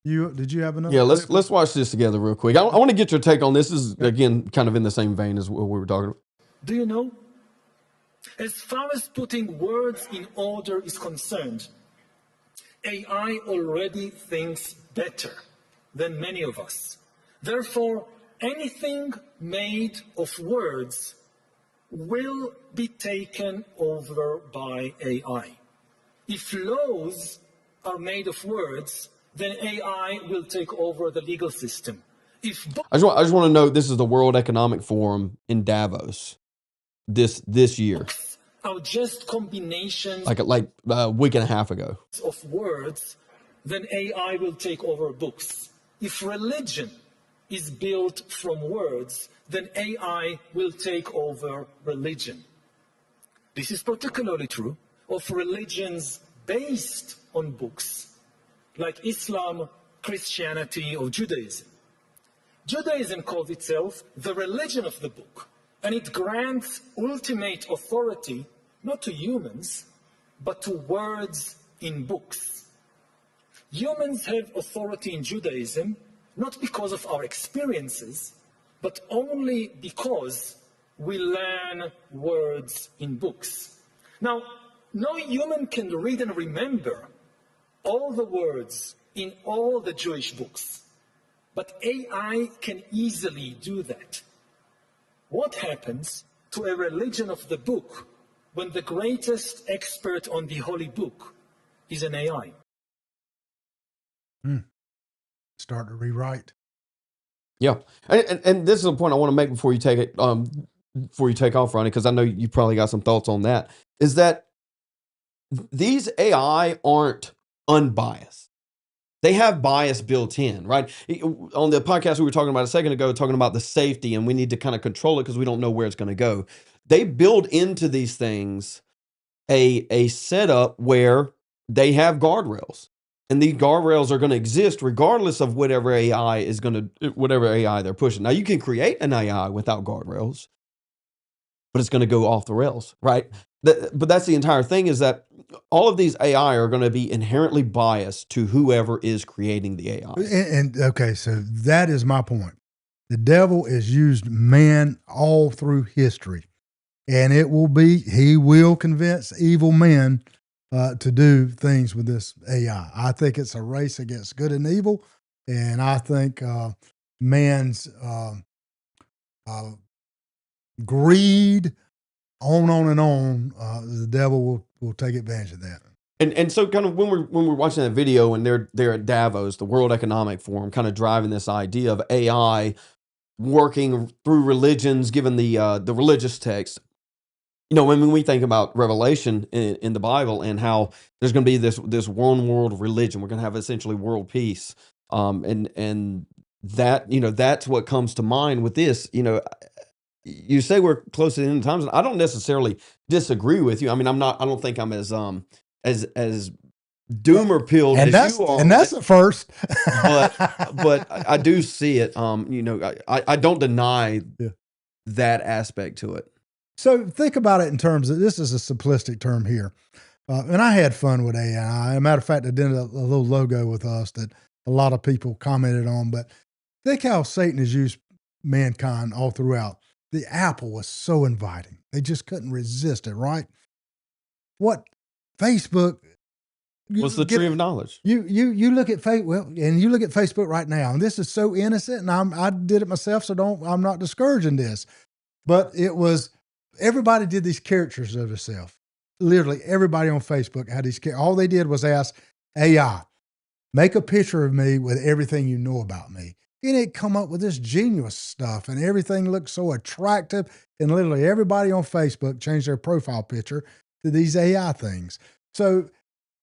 Did you have another? Yeah, let's watch this together real quick. I want to get your take on this. This is again kind of in the same vein as what we were talking about. Do you know? As far as putting words in order is concerned, AI already thinks better than many of us. Therefore, anything made of words will be taken over by AI. If laws are made of words, then AI will take over the legal system. If I just want to note this is the World Economic Forum in Davos this year, books are just combinations like a week and a half ago. of words, then AI will take over books. If religion is built from words, then AI will take over religion. This is particularly true of religions based on books, like Islam, Christianity, or Judaism. Judaism calls itself the religion of the book, and it grants ultimate authority not to humans, but to words in books. Humans have authority in Judaism not because of our experiences, but only because we learn words in books. Now, no human can read and remember all the words in all the Jewish books, but AI can easily do that. What happens to a religion of the book when the greatest expert on the holy book is an AI? Start to rewrite. Yeah, and this is a point I want to make before you take it before you take off, Ronnie, because I know you probably got some thoughts on that. Is that these AI aren't unbiased? They have bias built in, right? On the podcast we were talking about a second ago, talking about the safety, and we need to kind of control it because we don't know where it's going to go. They build into these things a setup where they have guardrails, and these guardrails are going to exist regardless of whatever AI they're pushing. Now, you can create an AI without guardrails, but it's going to go off the rails, right? But that's the entire thing, is that all of these AI are going to be inherently biased to whoever is creating the AI. And okay, so that is my point. The devil has used man all through history, and he will convince evil men to do things with this AI. I think it's a race against good and evil, and I think man's greed, on and on, the devil will take advantage of that. And so kind of when we're watching that video and they're at Davos, the World Economic Forum, kind of driving this idea of AI working through religions, given the religious text. You know, when we think about Revelation in the Bible and how there's going to be this one world religion, we're going to have essentially world peace, and that, you know, that's what comes to mind with this. You know, you say we're close to the end of times, and I don't necessarily disagree with you. I mean, I don't think I'm as doomer pilled as you are, and that's the first. but I do see it. You know, I don't deny that aspect to it. So think about it in terms of, this is a simplistic term here. And I had fun with AI. As a matter of fact, I did a little logo with us that a lot of people commented on. But think how Satan has used mankind all throughout. The apple was so inviting. They just couldn't resist it, right? What Facebook was the tree of knowledge. You look at and you look at Facebook right now, and this is so innocent, and I did it myself, so I'm not discouraging this. But it was, everybody did these caricatures of themselves. Literally everybody on Facebook had these. All they did was ask AI, make a picture of me with everything you know about me. And it come up with this genius stuff, and everything looked so attractive. And literally everybody on Facebook changed their profile picture to these AI things. So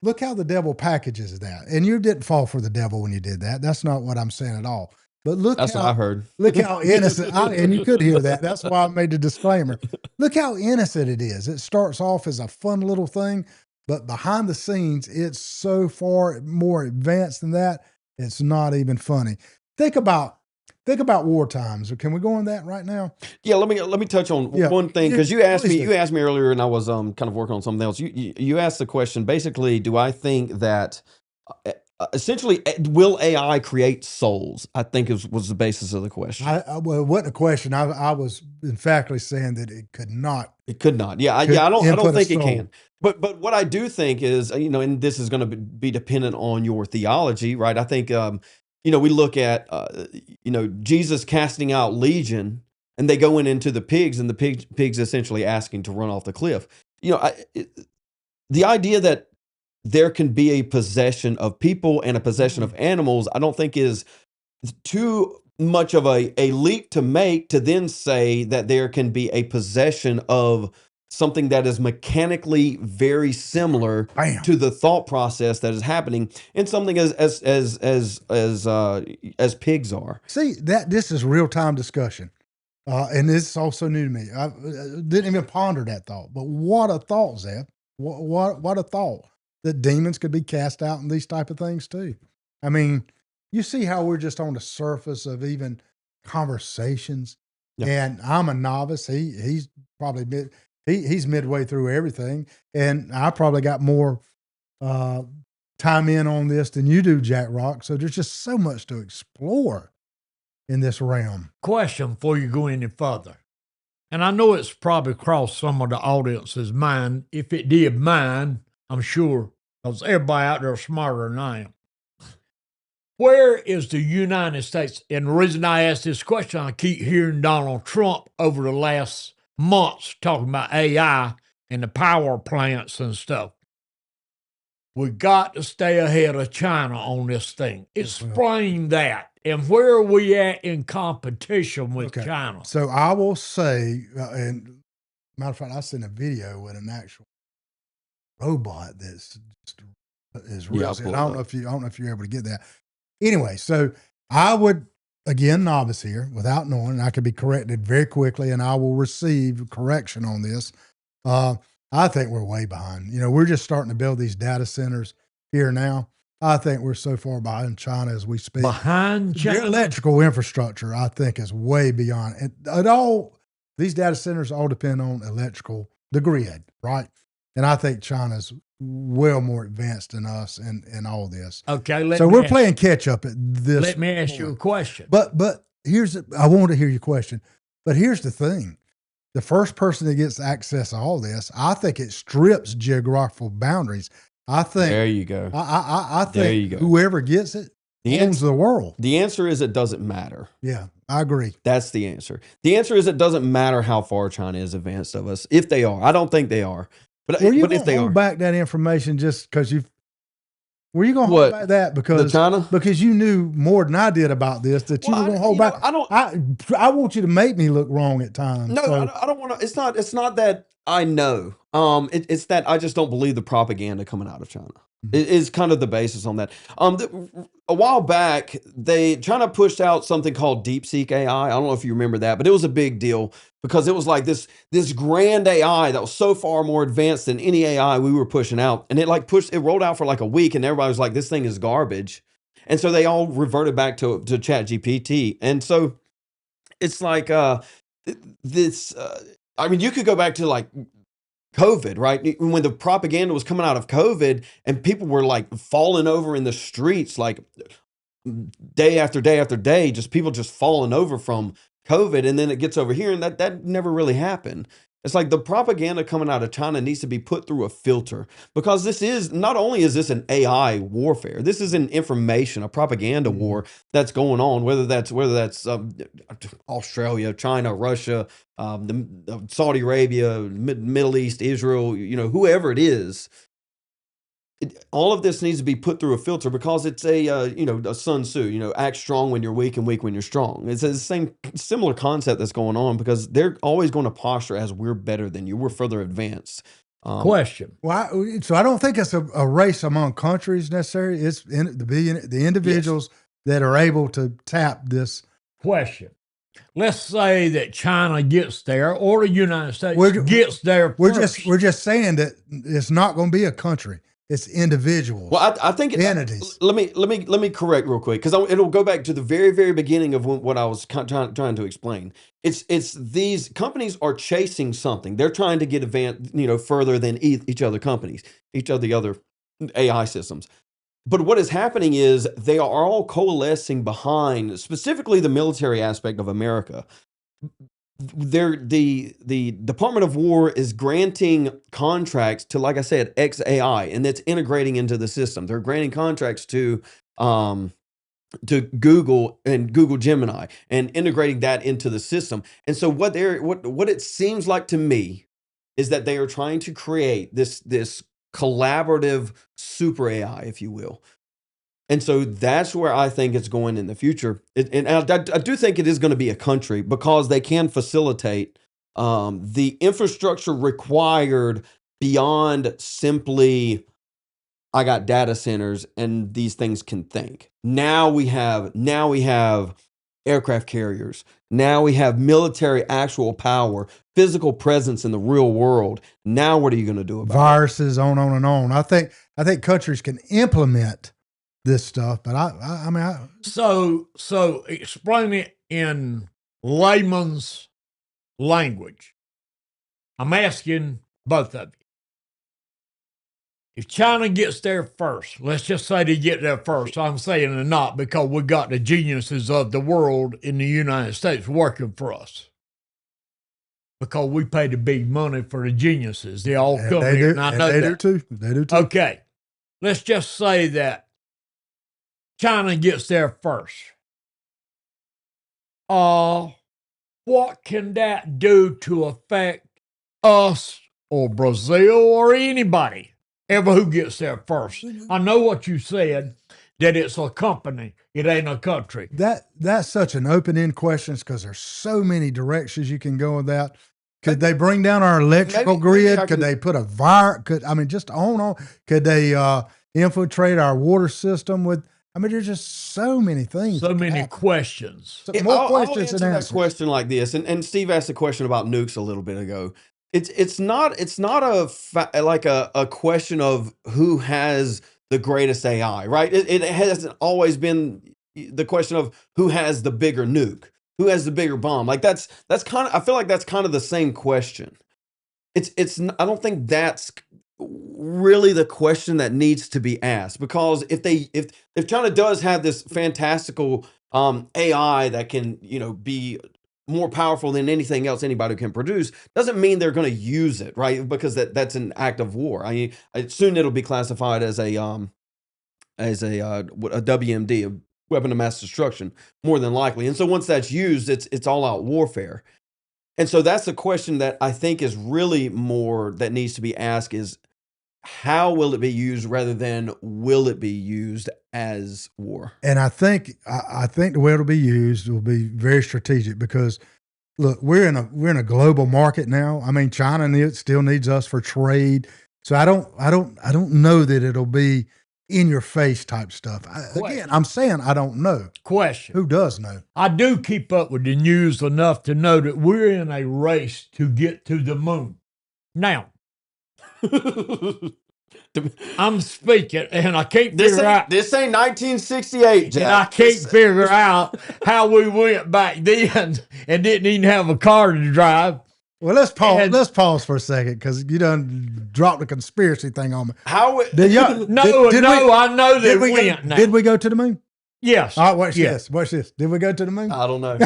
look how the devil packages that. And you didn't fall for the devil when you did that. That's not what I'm saying at all. But that's what I heard. Look how innocent, and you could hear that. That's why I made the disclaimer. Look how innocent it is. It starts off as a fun little thing, but behind the scenes, it's so far more advanced than that. It's not even funny. Think about war times. Can we go on that right now? Yeah, let me touch on one thing, because you asked me earlier, and I was kind of working on something else. You asked the question, basically, do I think that essentially, will AI create souls? I think was the basis of the question. Well, it wasn't a question. I was emphatically saying that it could not. It could not. Yeah, I don't think it can. But what I do think is, you know, and this is going to be dependent on your theology, right? I think, you know, we look at, you know, Jesus casting out Legion, and they go into the pigs, and the pigs essentially asking to run off the cliff. You know, the idea that there can be a possession of people and a possession of animals, I don't think is too much of a leap to make to then say that there can be a possession of something that is mechanically very similar Bam. to the thought process that is happening in something as pigs are. See, this is real time discussion. And this is also new to me. I didn't even ponder that thought. But what a thought, Zeb. What a thought that demons could be cast out and these type of things too. I mean, you see how we're just on the surface of even conversations. Yeah. And I'm a novice. He's probably he's midway through everything. And I probably got more time in on this than you do, Jack Rock. So there's just so much to explore in this realm. Question before you go any further. And I know it's probably crossed some of the audience's mind. If it did mine, I'm sure, because everybody out there is smarter than I am. Where is the United States? And the reason I ask this question, I keep hearing Donald Trump over the last months talking about AI and the power plants and stuff. We got to stay ahead of China on this thing. Explain that. And where are we at in competition with China? So I will say, and matter of fact, I sent a video with an actual robot that's just is real. I don't know if you're able to get that. Anyway, so I would, again, novice here, without knowing, and I could be corrected very quickly, and I will receive correction on this. I think we're way behind. We're just starting to build these data centers here now. I think we're so far behind China as we speak. Behind China? Their electrical infrastructure, I think, is way beyond. These data centers all depend on electrical, the grid, right? And I think China's well more advanced than us in all this. Okay, so we're playing catch up at this. Let me ask you a question. But I want to hear your question. But here's the thing. The first person that gets access to all this, I think it strips geographical boundaries. I think there you go. I think whoever gets it owns the world. The answer is it doesn't matter. Yeah, I agree. That's the answer. The answer is it doesn't matter how far China is advanced of us. If they are, I don't think they are. But if they hold are, back that information just because were you going to hold back that because China? Because you knew more than I did about this that you were going to hold back. I want you to make me look wrong at times. No, I don't want to. It's not that I know. It's that I just don't believe the propaganda coming out of China. It is kind of the basis on that. A while back, China pushed out something called DeepSeek AI. I don't know if you remember that, but it was a big deal because it was like this grand AI that was so far more advanced than any AI we were pushing out, and it rolled out for like a week, and everybody was like, "This thing is garbage," and so they all reverted back to ChatGPT, and so it's like this. I mean, you could go back to like COVID, right? When the propaganda was coming out of COVID and people were like falling over in the streets, like day after day after day, people just falling over from COVID. And then it gets over here and that never really happened. It's like the propaganda coming out of China needs to be put through a filter because this is not only is this an AI warfare, this is an information, a propaganda war that's going on, whether that's Australia, China, Russia, Saudi Arabia, Middle East, Israel, whoever it is. All of this needs to be put through a filter because it's a Sun Tzu, act strong when you're weak and weak when you're strong. It's the same similar concept that's going on because they're always going to posture as we're better than you. We're further advanced. Question. Well, so I don't think it's a race among countries necessarily. It's the individuals that are able to tap this. Question. Let's say that China gets there or the United States gets there first. We're just saying that it's not going to be a country. It's individuals. Well, I think entities. Let me correct real quick because it'll go back to the very, very beginning of what I was trying to explain. It's these companies are chasing something. They're trying to get further than each other companies, each of the other AI systems. But what is happening is they are all coalescing behind specifically the military aspect of America. The Department of War is granting contracts to, like I said, XAI, and that's integrating into the system. They're granting contracts to Google and Google Gemini and integrating that into the system. And so what it seems like to me is that they are trying to create this collaborative super AI, if you will. And so that's where I think it's going in the future. And I do think it is going to be a country because they can facilitate the infrastructure required beyond simply, I got data centers and these things can think. Now we have aircraft carriers. Now we have military actual power, physical presence in the real world. Now what are you going to do about viruses, on and on. I think countries can implement this stuff, but I mean, So explain it in layman's language. I'm asking both of you. If China gets there first, let's just say they get there first. I'm saying they're not because we got the geniuses of the world in the United States working for us. Because we pay the big money for the geniuses. They all come here, and I know they that. do too. They do too. Okay. Let's just say that China gets there first. What can that do to affect us or Brazil or anybody ever who gets there first? I know what you said, that it's a company, it ain't a country. That's such an open-end question because there's so many directions you can go with that. Could they bring down our electrical grid? Could they put a virus? Just on? Could they infiltrate our water system with? I mean, there's just so many things. So many questions. More questions I'll answer than that answers. question like this, and Steve asked a question about nukes a little bit ago. It's not a question of who has the greatest AI, right? It hasn't always been the question of who has the bigger nuke, who has the bigger bomb. Like that's kind of, I feel like that's kind of the same question. I don't think that's really the question that needs to be asked, because if China does have this fantastical AI that can be more powerful than anything else anybody can produce, doesn't mean they're going to use it, right? Because that's an act of war. I mean, soon it'll be classified as a WMD, a weapon of mass destruction, more than likely. And so once that's used, it's all out warfare. And so that's the question that I think is really more that needs to be asked is, how will it be used rather than will it be used as war? And I think the way it'll be used will be very strategic because, look, we're in a global market now. I mean, China still needs us for trade, so I don't know that it'll be in your face type stuff. Again, I'm saying I don't know. Question. Who does know? I do keep up with the news enough to know that we're in a race to get to the moon. Now, I'm speaking, and I can't figure out. This ain't 1968, Jack. And I can't figure out how we went back then and didn't even have a car to drive. Well, let's pause. Let's pause for a second because you done dropped the conspiracy thing on me. How? I know that we went. Did we go to the moon? Yes. All right, watch this. Watch this. Did we go to the moon? I don't know.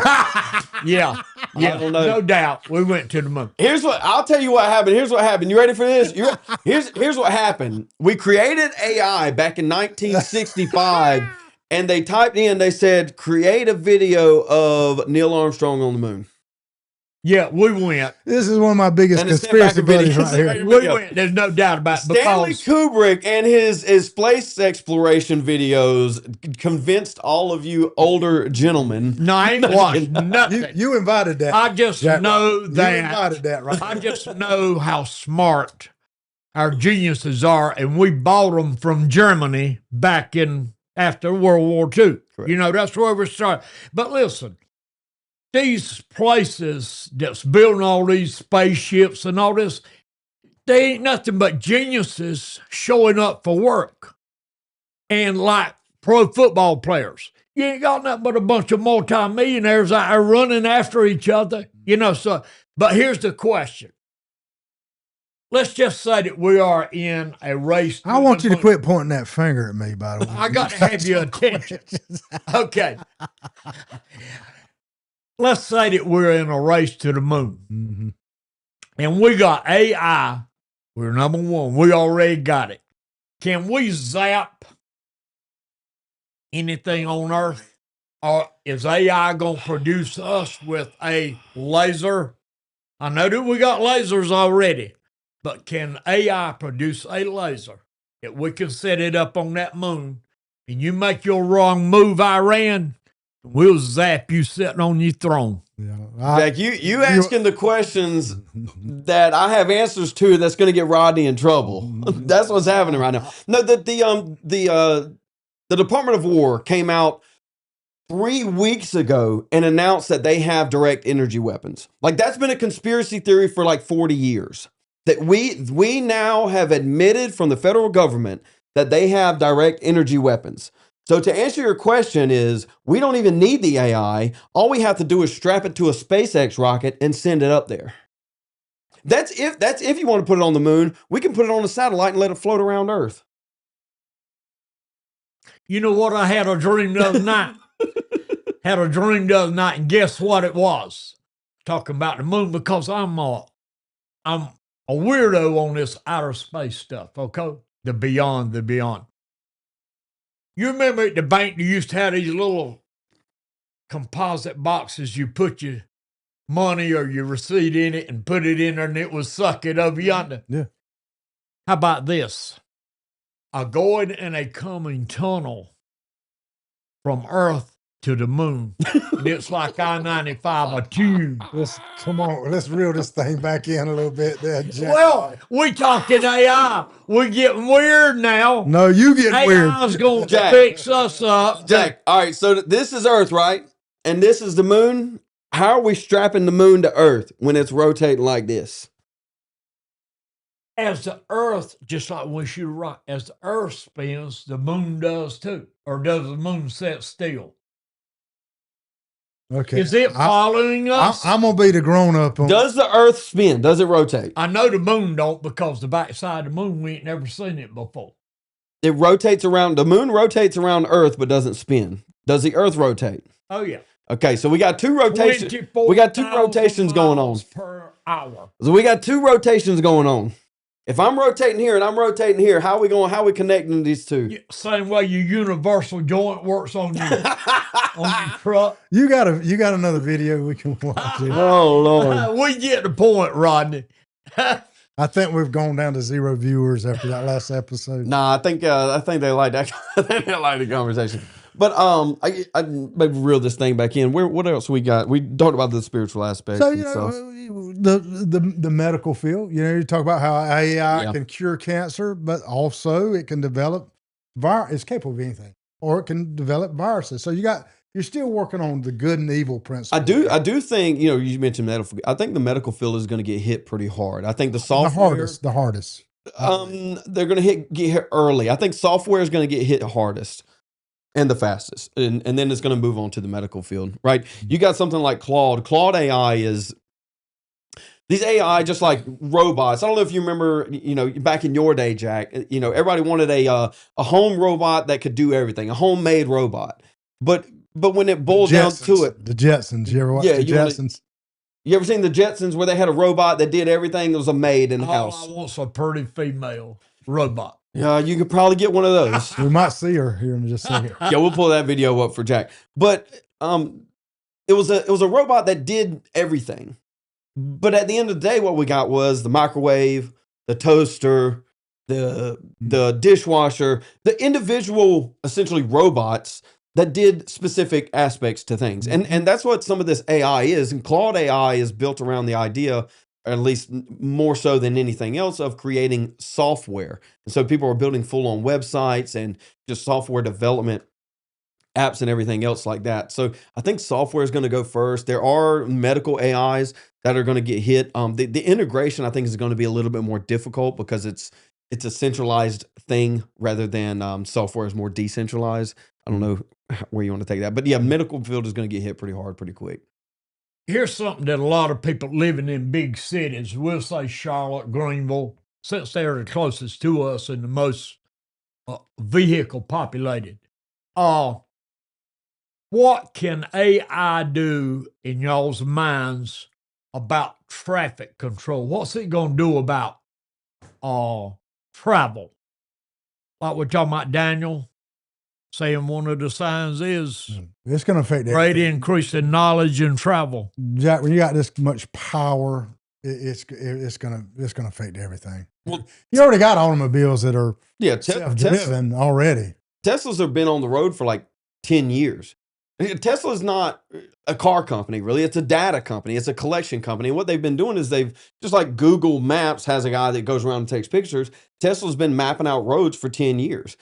Yeah. I don't know. No doubt. We went to the moon. I'll tell you what happened. Here's what happened. You ready for this? Here's what happened. We created AI back in 1965, and they typed in, they said, create a video of Neil Armstrong on the moon. Yeah, we went. This is one of my biggest conspiracy buddies right here. We went. There's no doubt about it. Stanley Kubrick and his space exploration videos convinced all of you older gentlemen. No, I ain't watched nothing. You invited that. I just know that. You invited that, right? I just know how smart our geniuses are, and we bought them from Germany back in after World War II. Correct. That's where we started. But listen, these places that's building all these spaceships and all this, they ain't nothing but geniuses showing up for work. And like pro football players, you ain't got nothing but a bunch of multimillionaires out there running after each other, but here's the question. Let's just say that we are in a race. I want you to quit pointing that finger at me, by the way. I got to have your attention. Okay. Let's say that we're in a race to the moon. Mm-hmm. And we got AI. We're number one. We already got it. Can we zap anything on Earth? Or is AI going to produce us with a laser? I know that we got lasers already, but can AI produce a laser that we can set it up on that moon and you make your wrong move, Iran, we'll zap you sitting on your throne. Yeah, Jack, you asking the questions that I have answers to that's going to get Rodney in trouble. That's what's happening right now. No, the Department of War came out 3 weeks ago and announced that they have direct energy weapons. Like, that's been a conspiracy theory for like 40 years. That we now have admitted from the federal government that they have direct energy weapons. So to answer your question is, we don't even need the AI. All we have to do is strap it to a SpaceX rocket and send it up there. That's if you want to put it on the moon. We can put it on a satellite and let it float around Earth. You know what I had a dream the other night? Had a dream the other night, and guess what it was? Talking about the moon, because I'm a weirdo on this outer space stuff, okay? The beyond. You remember at the bank, you used to have these little composite boxes. You put your money or your receipt in it and put it in there, and it would suck it over yonder. Yeah. How about this? A going and a coming tunnel from Earth to the moon. And it's like I-95, a tube. Come on, let's reel this thing back in a little bit there, Jack. Well, we talking AI. We're getting weird now. No, you get weird. AI's going to fix us up. Jack, all right, so this is Earth, right? And this is the moon. How are we strapping the moon to Earth when it's rotating like this? As the Earth, just like when she rock, as the Earth spins, the moon does too. Or does the moon set still? Okay. Is it following us? I'm going to be the grown-up. Does the Earth spin? Does it rotate? I know the moon don't, because the backside of the moon, we ain't never seen it before. It rotates around, the moon rotates around Earth but doesn't spin. Does the Earth rotate? Oh, yeah. Okay, so we got two rotations. We got two rotations going on per hour. So we got two rotations going on. If I'm rotating here and I'm rotating here, how are we connecting these two? Same way your universal joint works on your on your truck. You got another video we can watch. Oh Lord, we get the point, Rodney. I think we've gone down to 0 viewers after that last episode. Nah, I think they like that. I think they like the conversation. But I maybe reel this thing back in. What else we got? We talked about the spiritual aspect. So the medical field. You talk about how AI can cure cancer, but also it can develop It's capable of anything, or it can develop viruses. So you're still working on the good and evil principle. I do think you mentioned medical. I think the medical field is going to get hit pretty hard. I think the software the hardest. They're going to get hit early. I think software is going to get hit hardest and the fastest, and then it's going to move on to the medical field. Right? You got something like Claude. Claude AI is these AI just like robots. I don't know if you remember, back in your day, Jack. Everybody wanted a home robot that could do everything, a homemade robot, but when it boiled down to it, the Jetsons. You ever watch the Jetsons? You ever seen the Jetsons where they had a robot that did everything that was a maid in the house? I want a pretty female robot. Yeah, you could probably get one of those. We might see her here in just a second. Yeah, we'll pull that video up for Jack. But it was a robot that did everything. But at the end of the day, what we got was the microwave, the toaster, the dishwasher, the individual essentially robots that did specific aspects to things. And that's what some of this AI is. And Claude AI is built around the idea, or at least more so than anything else, of creating software. And so people are building full-on websites and just software development apps and everything else like that. So I think software is going to go first. There are medical AIs that are going to get hit. The integration, I think, is going to be a little bit more difficult because it's a centralized thing rather than software is more decentralized. I don't know where you want to take that. But yeah, medical field is going to get hit pretty hard, pretty quick. Here's something that a lot of people living in big cities, we'll say Charlotte, Greenville, since they're the closest to us and the most vehicle populated. What can AI do in y'all's minds about traffic control? What's it going to do about travel? Like we're talking about Daniel saying one of the signs is it's going to affect great increase in knowledge and travel. Jack, when you got this much power, it's going to affect everything. Well, you already got automobiles that are self-driven already. Teslas have been on the road for like 10 years. Tesla's not a car company, really. It's a data company. It's a collection company. And what they've been doing is they've, just like Google Maps has a guy that goes around and takes pictures, Tesla's been mapping out roads for 10 years.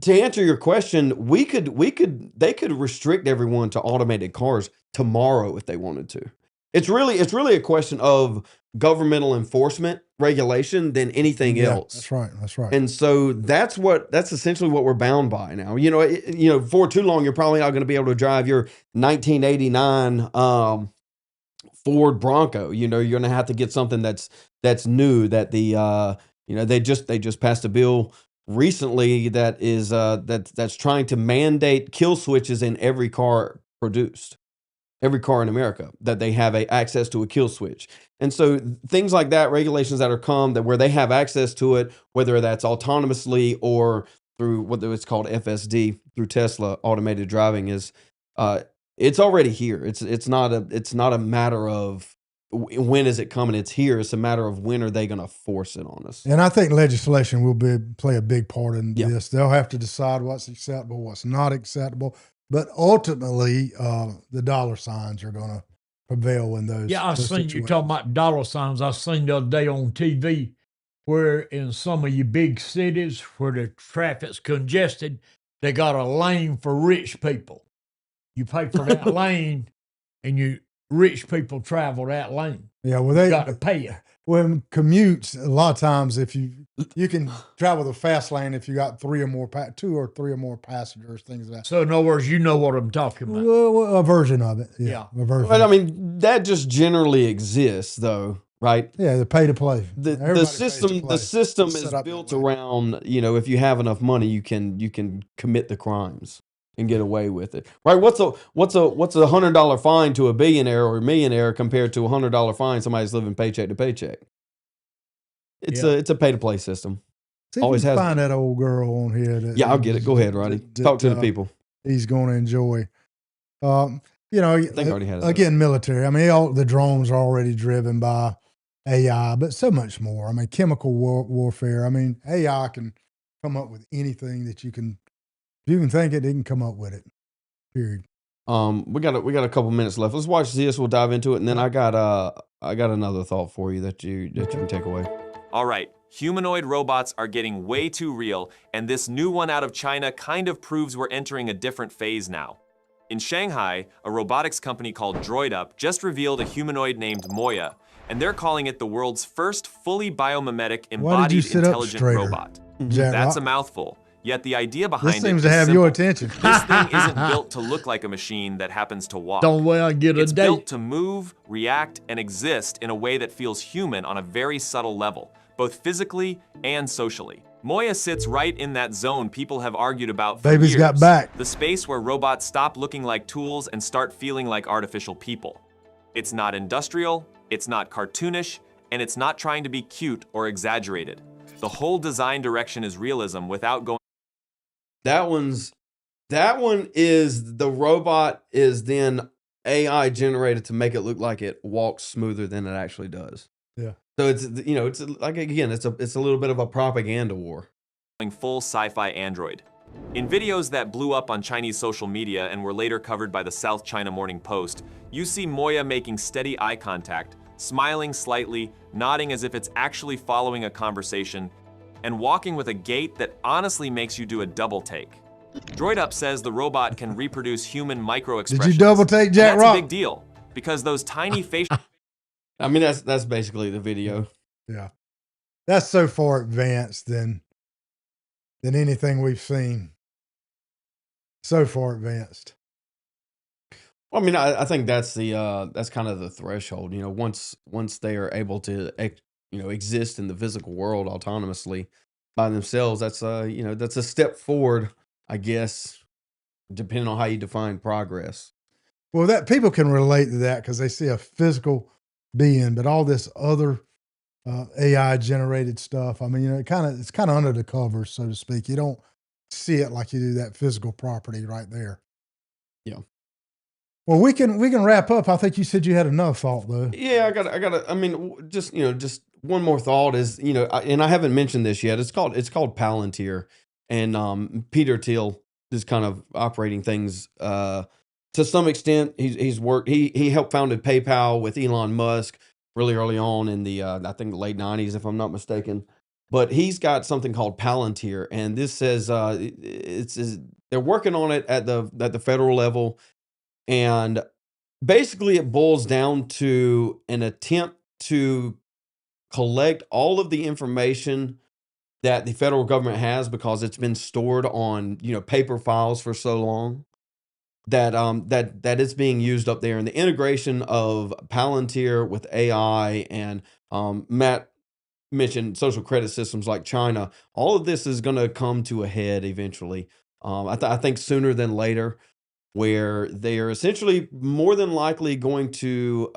To answer your question, they could restrict everyone to automated cars tomorrow if they wanted to. It's really a question of governmental enforcement regulation than anything else. That's right. That's right. And so that's essentially what we're bound by now. For too long, you're probably not going to be able to drive your 1989 Ford Bronco. You're going to have to get something that's new. That they just passed a bill recently that is that's trying to mandate kill switches in every car produced. Every car in America, that they have access to a kill switch. And so things like that, regulations that are come that where they have access to it, whether that's autonomously or through what it's called FSD through Tesla automated driving, is it's already here. It's not a matter of when is it coming. It's here. It's a matter of when are they going to force it on us. And I think legislation will play a big part in this. They'll have to decide what's acceptable, what's not acceptable. But ultimately, the dollar signs are going to prevail in those. Yeah, I those seen you situations. talking about dollar signs. I seen the other day on TV where in some of your big cities where the traffic's congested, they got a lane for rich people. You pay for that lane, and rich people travel that lane. Yeah, well, You got to pay it. When commutes, a lot of times, if you can travel the fast lane if you got 2 or 3 or more passengers, things like that. So in other words, you know what I'm talking about. Well, a version of it. Yeah. A version. But I mean, that just generally exists, though, right? Yeah, the pay to play. The system is built around, if you have enough money, you can commit the crimes and get away with it, right? What's a $100 fine to a billionaire or a millionaire compared to $100 fine somebody's living paycheck to paycheck? It's a pay to play system. See if Always you can has. find that old girl on here. I'll get it. Go ahead, Roddy. Talk to the people. He's going to enjoy. I think I already had it. Again, military. I mean, all the drones are already driven by AI, but so much more. I mean, chemical warfare. I mean, AI can come up with anything that you can. If you can think it can come up with it. Period. We got a couple minutes left. Let's watch this. We'll dive into it, and then I got another thought for you that you can take away. All right, humanoid robots are getting way too real, and this new one out of China kind of proves we're entering a different phase now. In Shanghai, a robotics company called DroidUp just revealed a humanoid named Moya, and they're calling it the world's first fully biomimetic embodied intelligent robot. That's a mouthful. Yet the idea behind this seems to have your attention. This thing isn't built to look like a machine that happens to walk. Don't way I get a It's date. built to move, react, and exist in a way that feels human on a very subtle level, both physically and socially. Moya sits right in that zone people have argued about for Baby's years. got back. The space where robots stop looking like tools and start feeling like artificial people. It's not industrial, it's not cartoonish, and it's not trying to be cute or exaggerated. The whole design direction is realism without going. That one is the robot is then AI generated to make it look like it walks smoother than it actually does. Yeah. So it's like, again, it's a little bit of a propaganda war. Full sci-fi android. In videos that blew up on Chinese social media and were later covered by the South China Morning Post, you see Moya making steady eye contact, smiling slightly, nodding as if it's actually following a conversation, and walking with a gait that honestly makes you do a double take. DroidUp says the robot can reproduce human micro-expressions. Did you double take Jack Rock? That's a big deal, because those tiny facial... I mean, that's basically the video. Yeah. That's so far advanced than anything we've seen. So far advanced. Well, I mean, I think that's kind of the threshold. Once they are able to exist in the physical world autonomously by themselves, that's a step forward, I guess, depending on how you define progress. Well, that people can relate to that because they see a physical being, but all this other AI generated stuff. I mean, it's kind of under the covers, so to speak. You don't see it like you do that physical property right there. Yeah. Well, we can wrap up. I think you said you had another thought though. Yeah, I got. I mean, just one more thought is, and I haven't mentioned this yet. It's called Palantir, and Peter Thiel is kind of operating things to some extent. He's worked. He helped founded PayPal with Elon Musk really early on in the I think the late 90s, if I'm not mistaken. But he's got something called Palantir, and this says they're working on it at the federal level, and basically it boils down to an attempt to collect all of the information that the federal government has, because it's been stored on paper files for so long that that it's being used up there, and the integration of Palantir with AI and Matt mentioned social credit systems like China. All of this is going to come to a head eventually. I think sooner than later, where they are essentially more than likely going to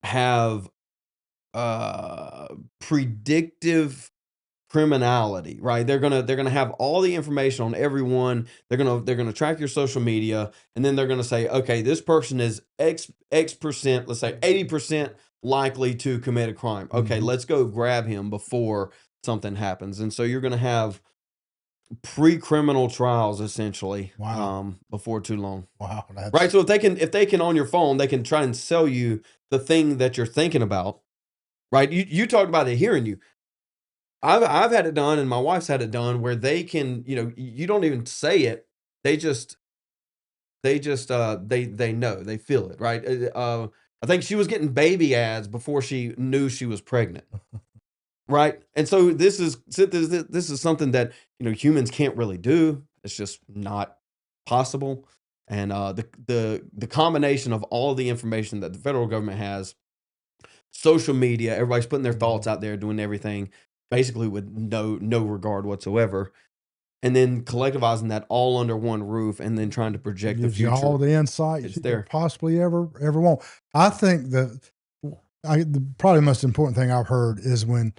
have predictive criminality, right? They're gonna have all the information on everyone. They're gonna track your social media, and then they're gonna say, okay, this person is X percent, let's say 80% likely to commit a crime. Okay, let's go grab him before something happens. And so you're gonna have pre-criminal trials essentially. Wow. Before too long. Wow. Right. So if they can on your phone, they can try and sell you the thing that you're thinking about. Right. You talked about it hearing you. I've had it done, and my wife's had it done, where they can, you don't even say it. They know, they feel it, right? I think she was getting baby ads before she knew she was pregnant, right? And so this is something that humans can't really do. It's just not possible. And the combination of all the information that the federal government has, social media, everybody's putting their thoughts out there, doing everything basically with no regard whatsoever, and then collectivizing that all under one roof, and then trying to project the future. All the insight you could possibly ever want. I think the probably most important thing I've heard is when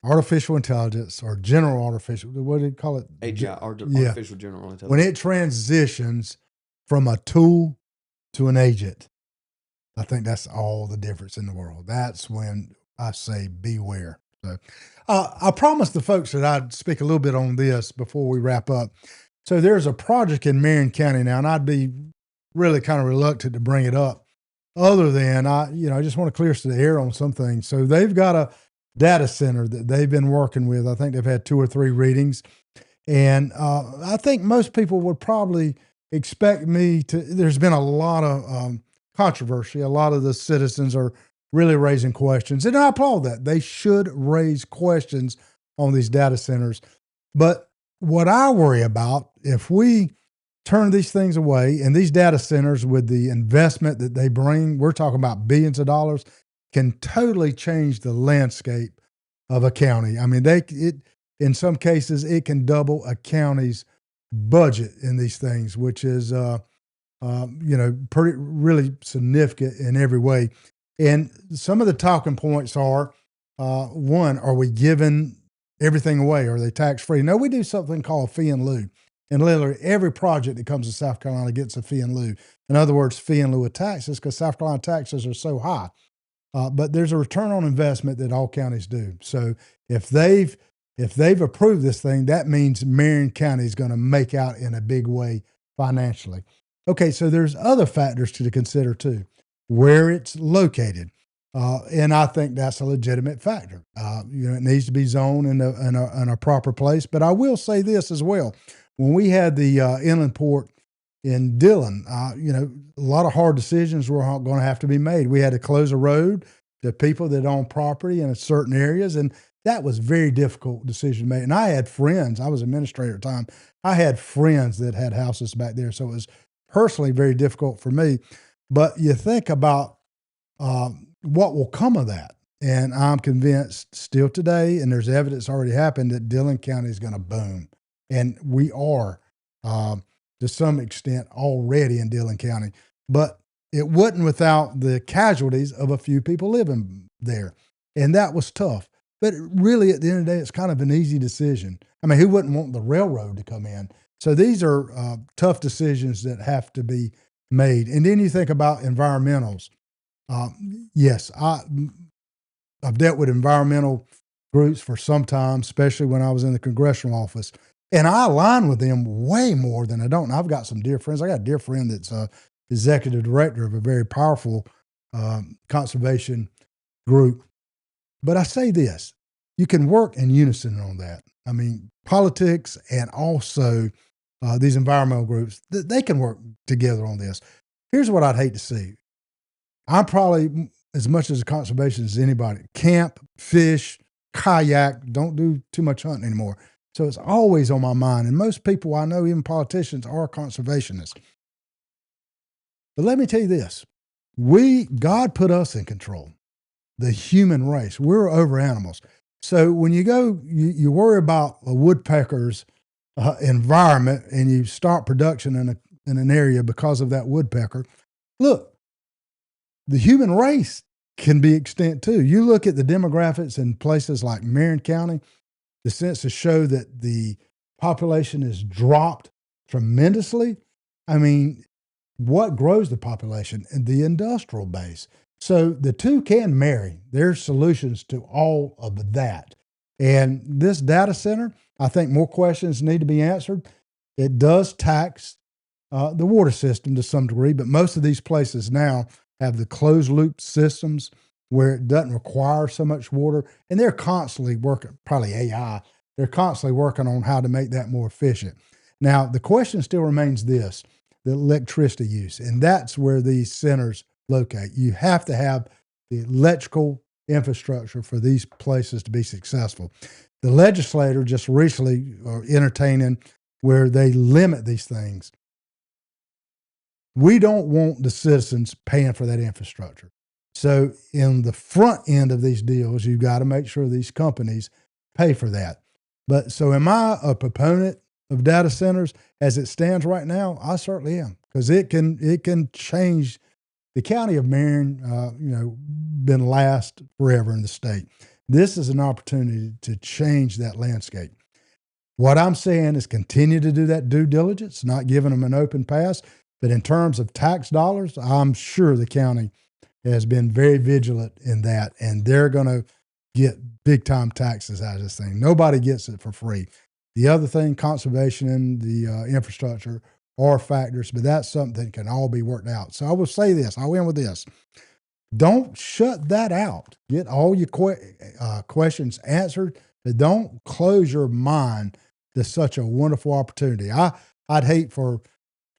artificial intelligence or general artificial, what do you call it? Artificial general intelligence. When it transitions from a tool to an agent, I think that's all the difference in the world. That's when I say beware. So, I promised the folks that I'd speak a little bit on this before we wrap up. So there's a project in Marion County now, and I'd be really kind of reluctant to bring it up other than I just want to clear the air on some things. So they've got a data center that they've been working with. I think they've had 2 or 3 readings. And I think most people would probably expect me to, there's been a lot of controversy. A lot of the citizens are really raising questions, and I applaud that. They should raise questions on these data centers. But what I worry about, if we turn these things away, and these data centers with the investment that they bring, we're talking about billions of dollars, can totally change the landscape of a county. I mean, in some cases, it can double a county's budget in these things, which is, pretty really significant in every way. And some of the talking points are, one, are we giving everything away? Are they tax-free? No, we do something called fee in lieu. And literally every project that comes to South Carolina gets a fee in lieu. In other words, fee in lieu of taxes, because South Carolina taxes are so high. But there's a return on investment that all counties do. So if they've approved this thing, that means Marion County is going to make out in a big way financially. Okay, so there's other factors to consider too. Where it's located. And I think that's a legitimate factor. It needs to be zoned in a proper place. But I will say this as well. When we had the inland port in Dillon, a lot of hard decisions were going to have to be made. We had to close a road to people that own property in certain areas, and that was a very difficult decision to make. And I had friends, I was administrator at the time, I had friends that had houses back there, so it was personally very difficult for me. But you think about what will come of that. And I'm convinced still today, and there's evidence already happened, that Dillon County is going to boom. And we are, to some extent, already in Dillon County. But it wasn't without the casualties of a few people living there. And that was tough. But really, at the end of the day, it's kind of an easy decision. I mean, who wouldn't want the railroad to come in? So these are tough decisions that have to be made. And then you think about environmentals. Yes, I've dealt with environmental groups for some time, especially when I was in the congressional office. And I align with them way more than I don't. And I've got some dear friends. I got a dear friend that's executive director of a very powerful conservation group. But I say this, you can work in unison on that. I mean, politics and also these environmental groups, they can work together on this. Here's what I'd hate to see. I'm probably as much as a conservationist as anybody. Camp, fish, kayak, don't do too much hunting anymore. So it's always on my mind. And most people I know, even politicians, are conservationists. But let me tell you this. God put us in control, the human race. We're over animals. So when you go, you worry about a woodpecker's environment and you start production in an area because of that woodpecker. Look, the human race can be extinct too. You look at the demographics in places like Marion County, the census show that the population has dropped tremendously. I mean, what grows the population? The industrial base. So the two can marry. There's solutions to all of that. And this data center, I think more questions need to be answered. It does tax the water system to some degree, but most of these places now have the closed loop systems where it doesn't require so much water. And they're constantly working, probably AI, they're constantly working on how to make that more efficient. Now, the question still remains this, the electricity use, and that's where these centers locate. You have to have the electrical infrastructure for these places to be successful. The legislator just recently are entertaining where they limit these things. We don't want the citizens paying for that infrastructure. So in the front end of these deals, you've got to make sure these companies pay for that. But so am I a proponent of data centers as it stands right now? I certainly am, because it can change the county of Marion. Been last forever in the state. This is an opportunity to change that landscape. What I'm saying is continue to do that due diligence, not giving them an open pass. But in terms of tax dollars, I'm sure the county has been very vigilant in that, and they're going to get big time taxes out of this thing. Nobody gets it for free. The other thing, conservation and the infrastructure are factors, but that's something that can all be worked out. So I will say this, I'll end with this. Don't shut that out. Get all your questions answered, but don't close your mind to such a wonderful opportunity. I'd hate for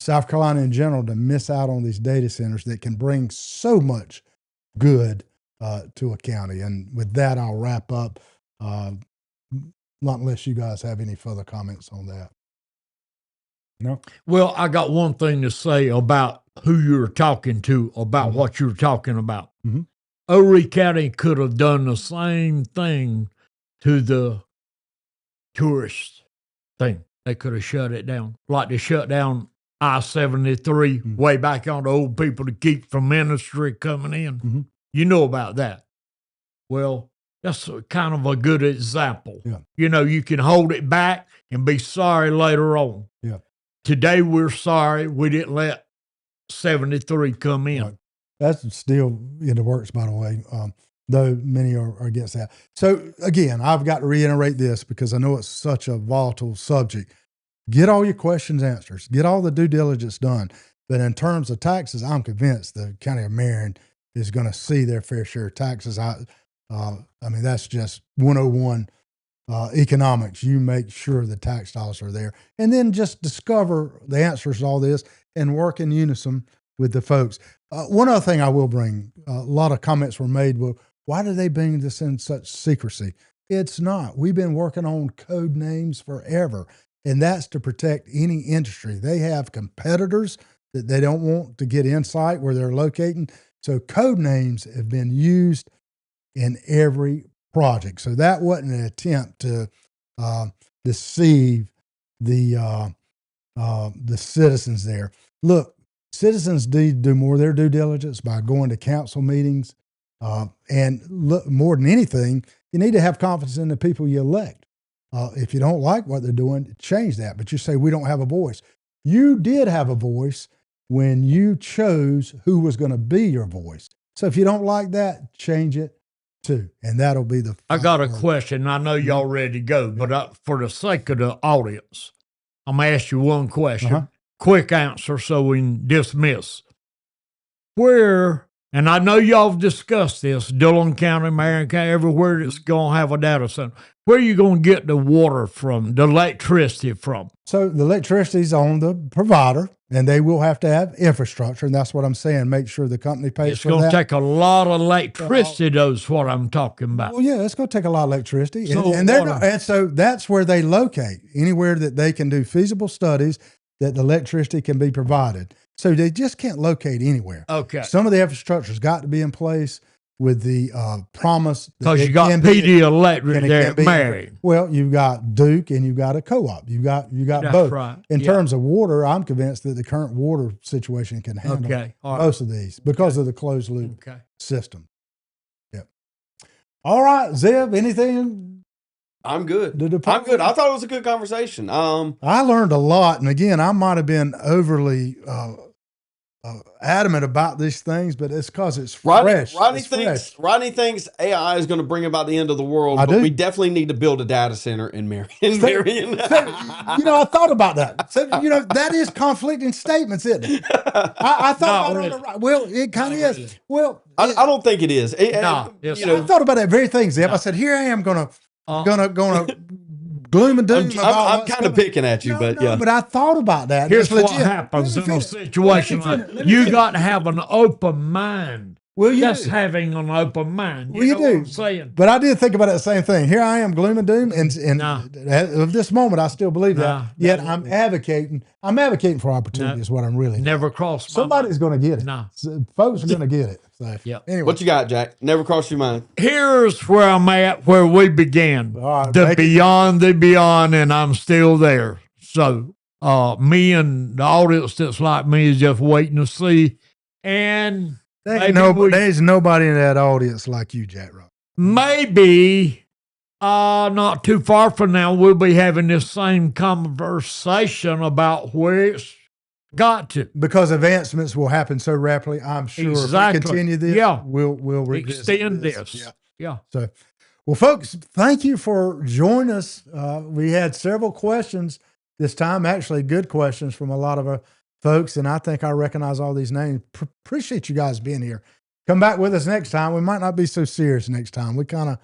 South Carolina in general to miss out on these data centers that can bring so much good to a county. And with that, I'll wrap up, not unless you guys have any further comments on that. No? Well, I got one thing to say about who you're talking to, about what you're talking about. Mm-hmm. Horry County could have done the same thing to the tourist thing. They could have shut it down, like they shut down I-73 way back on the old people to keep from ministry coming in. Mm-hmm. You know about that. Well, that's kind of a good example. Yeah. You can hold it back and be sorry later on. Yeah. Today, we're sorry we didn't let 73 come in. Right. That's still in the works, by the way, though many are against that. So, again, I've got to reiterate this because I know it's such a volatile subject. Get all your questions answered. Get all the due diligence done. But in terms of taxes, I'm convinced the county of Marion is going to see their fair share of taxes. I mean, that's just 101 economics. You make sure the tax dollars are there. And then just discover the answers to all this and work in unison with the folks. One other thing I will bring, a lot of comments were made, well, why do they bring this in such secrecy? It's not. We've been working on code names forever. And that's to protect any industry. They have competitors that they don't want to get insight where they're locating. So code names have been used in every project. So that wasn't an attempt to deceive the citizens there. Look, citizens need to do more of their due diligence by going to council meetings. And look, more than anything, you need to have confidence in the people you elect. If you don't like what they're doing, change that. But you say, we don't have a voice. You did have a voice when you chose who was going to be your voice. So if you don't like that, change it too. And that'll be the. I got a final word. question. I know y'all ready to go, but for the sake of the audience, I'm going to ask you one question. Quick answer so we can dismiss. Where, and I know y'all have discussed this, Dillon County, Marion County, everywhere that's going to have a data center. Where are you going to get the water from, the electricity from? So the electricity's on the provider, and they will have to have infrastructure, and that's what I'm saying. Make sure the company pays for that. It's going to take a lot of electricity, though, is what I'm talking about. Well, yeah, it's going to take a lot of electricity. So And so that's where they locate, anywhere that they can do feasible studies that the electricity can be provided. So they just can't locate anywhere. Okay. Some of the infrastructure's got to be in place with the promise. Because you got PD Electric there at Marion. Well, you've got Duke and you've got a co-op. You got both. Right. In terms of water, I'm convinced that the current water situation can handle most of these because of the closed loop system. Yep. All right, Zeb, anything? I'm good. I'm good. I thought it was a good conversation. I learned a lot, and again, I might have been overly adamant about these things, but it's because it's fresh. Rodney thinks AI is going to bring about the end of the world, but we definitely need to build a data center in Marion. I thought about that. So, that is conflicting statements, isn't it? I thought about it. Well, it kind of is. Well, I don't think it is. I thought about that very thing, Zeb. I said, here I am going to gloom and doom. I'm kind of picking at you, but but I thought about that. Here's what happens in a situation like you got to have an open mind. Well, just having an open mind. You know what I'm saying? But I did think about that same thing. Here I am, gloom and doom, and of this moment, I still believe that. Yet I'm advocating. I'm advocating for opportunity. Is what I'm really. Never crossed. Somebody's going to get it. No, folks are going to get it. So, anyway, what you got, Jack? Never crossed your mind. Here's where I'm at, where we began. The beyond the beyond, and I'm still there. So, me and the audience that's like me is just waiting to see. And there's nobody in that audience like you, Jack Rock. Maybe not too far from now, we'll be having this same conversation about where it's got to. Because advancements will happen so rapidly, I'm sure if we continue this, we'll extend this. Yeah. So, well, folks, thank you for joining us. We had several questions this time, actually good questions from a lot of our folks, and I think I recognize all these names. Appreciate you guys being here. Come back with us next time. We might not be so serious next time. We kind of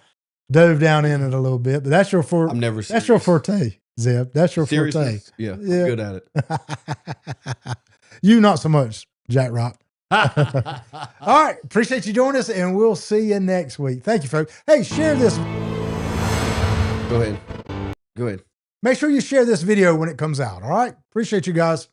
dove down in it a little bit, but that's your forte. I'm never serious. That's your forte, Zeb. That's your forte. Yeah, I'm good at it. You not so much, Jack Rock. All right. Appreciate you joining us, and we'll see you next week. Thank you, folks. Hey, share this. Go ahead. Make sure you share this video when it comes out. All right. Appreciate you guys.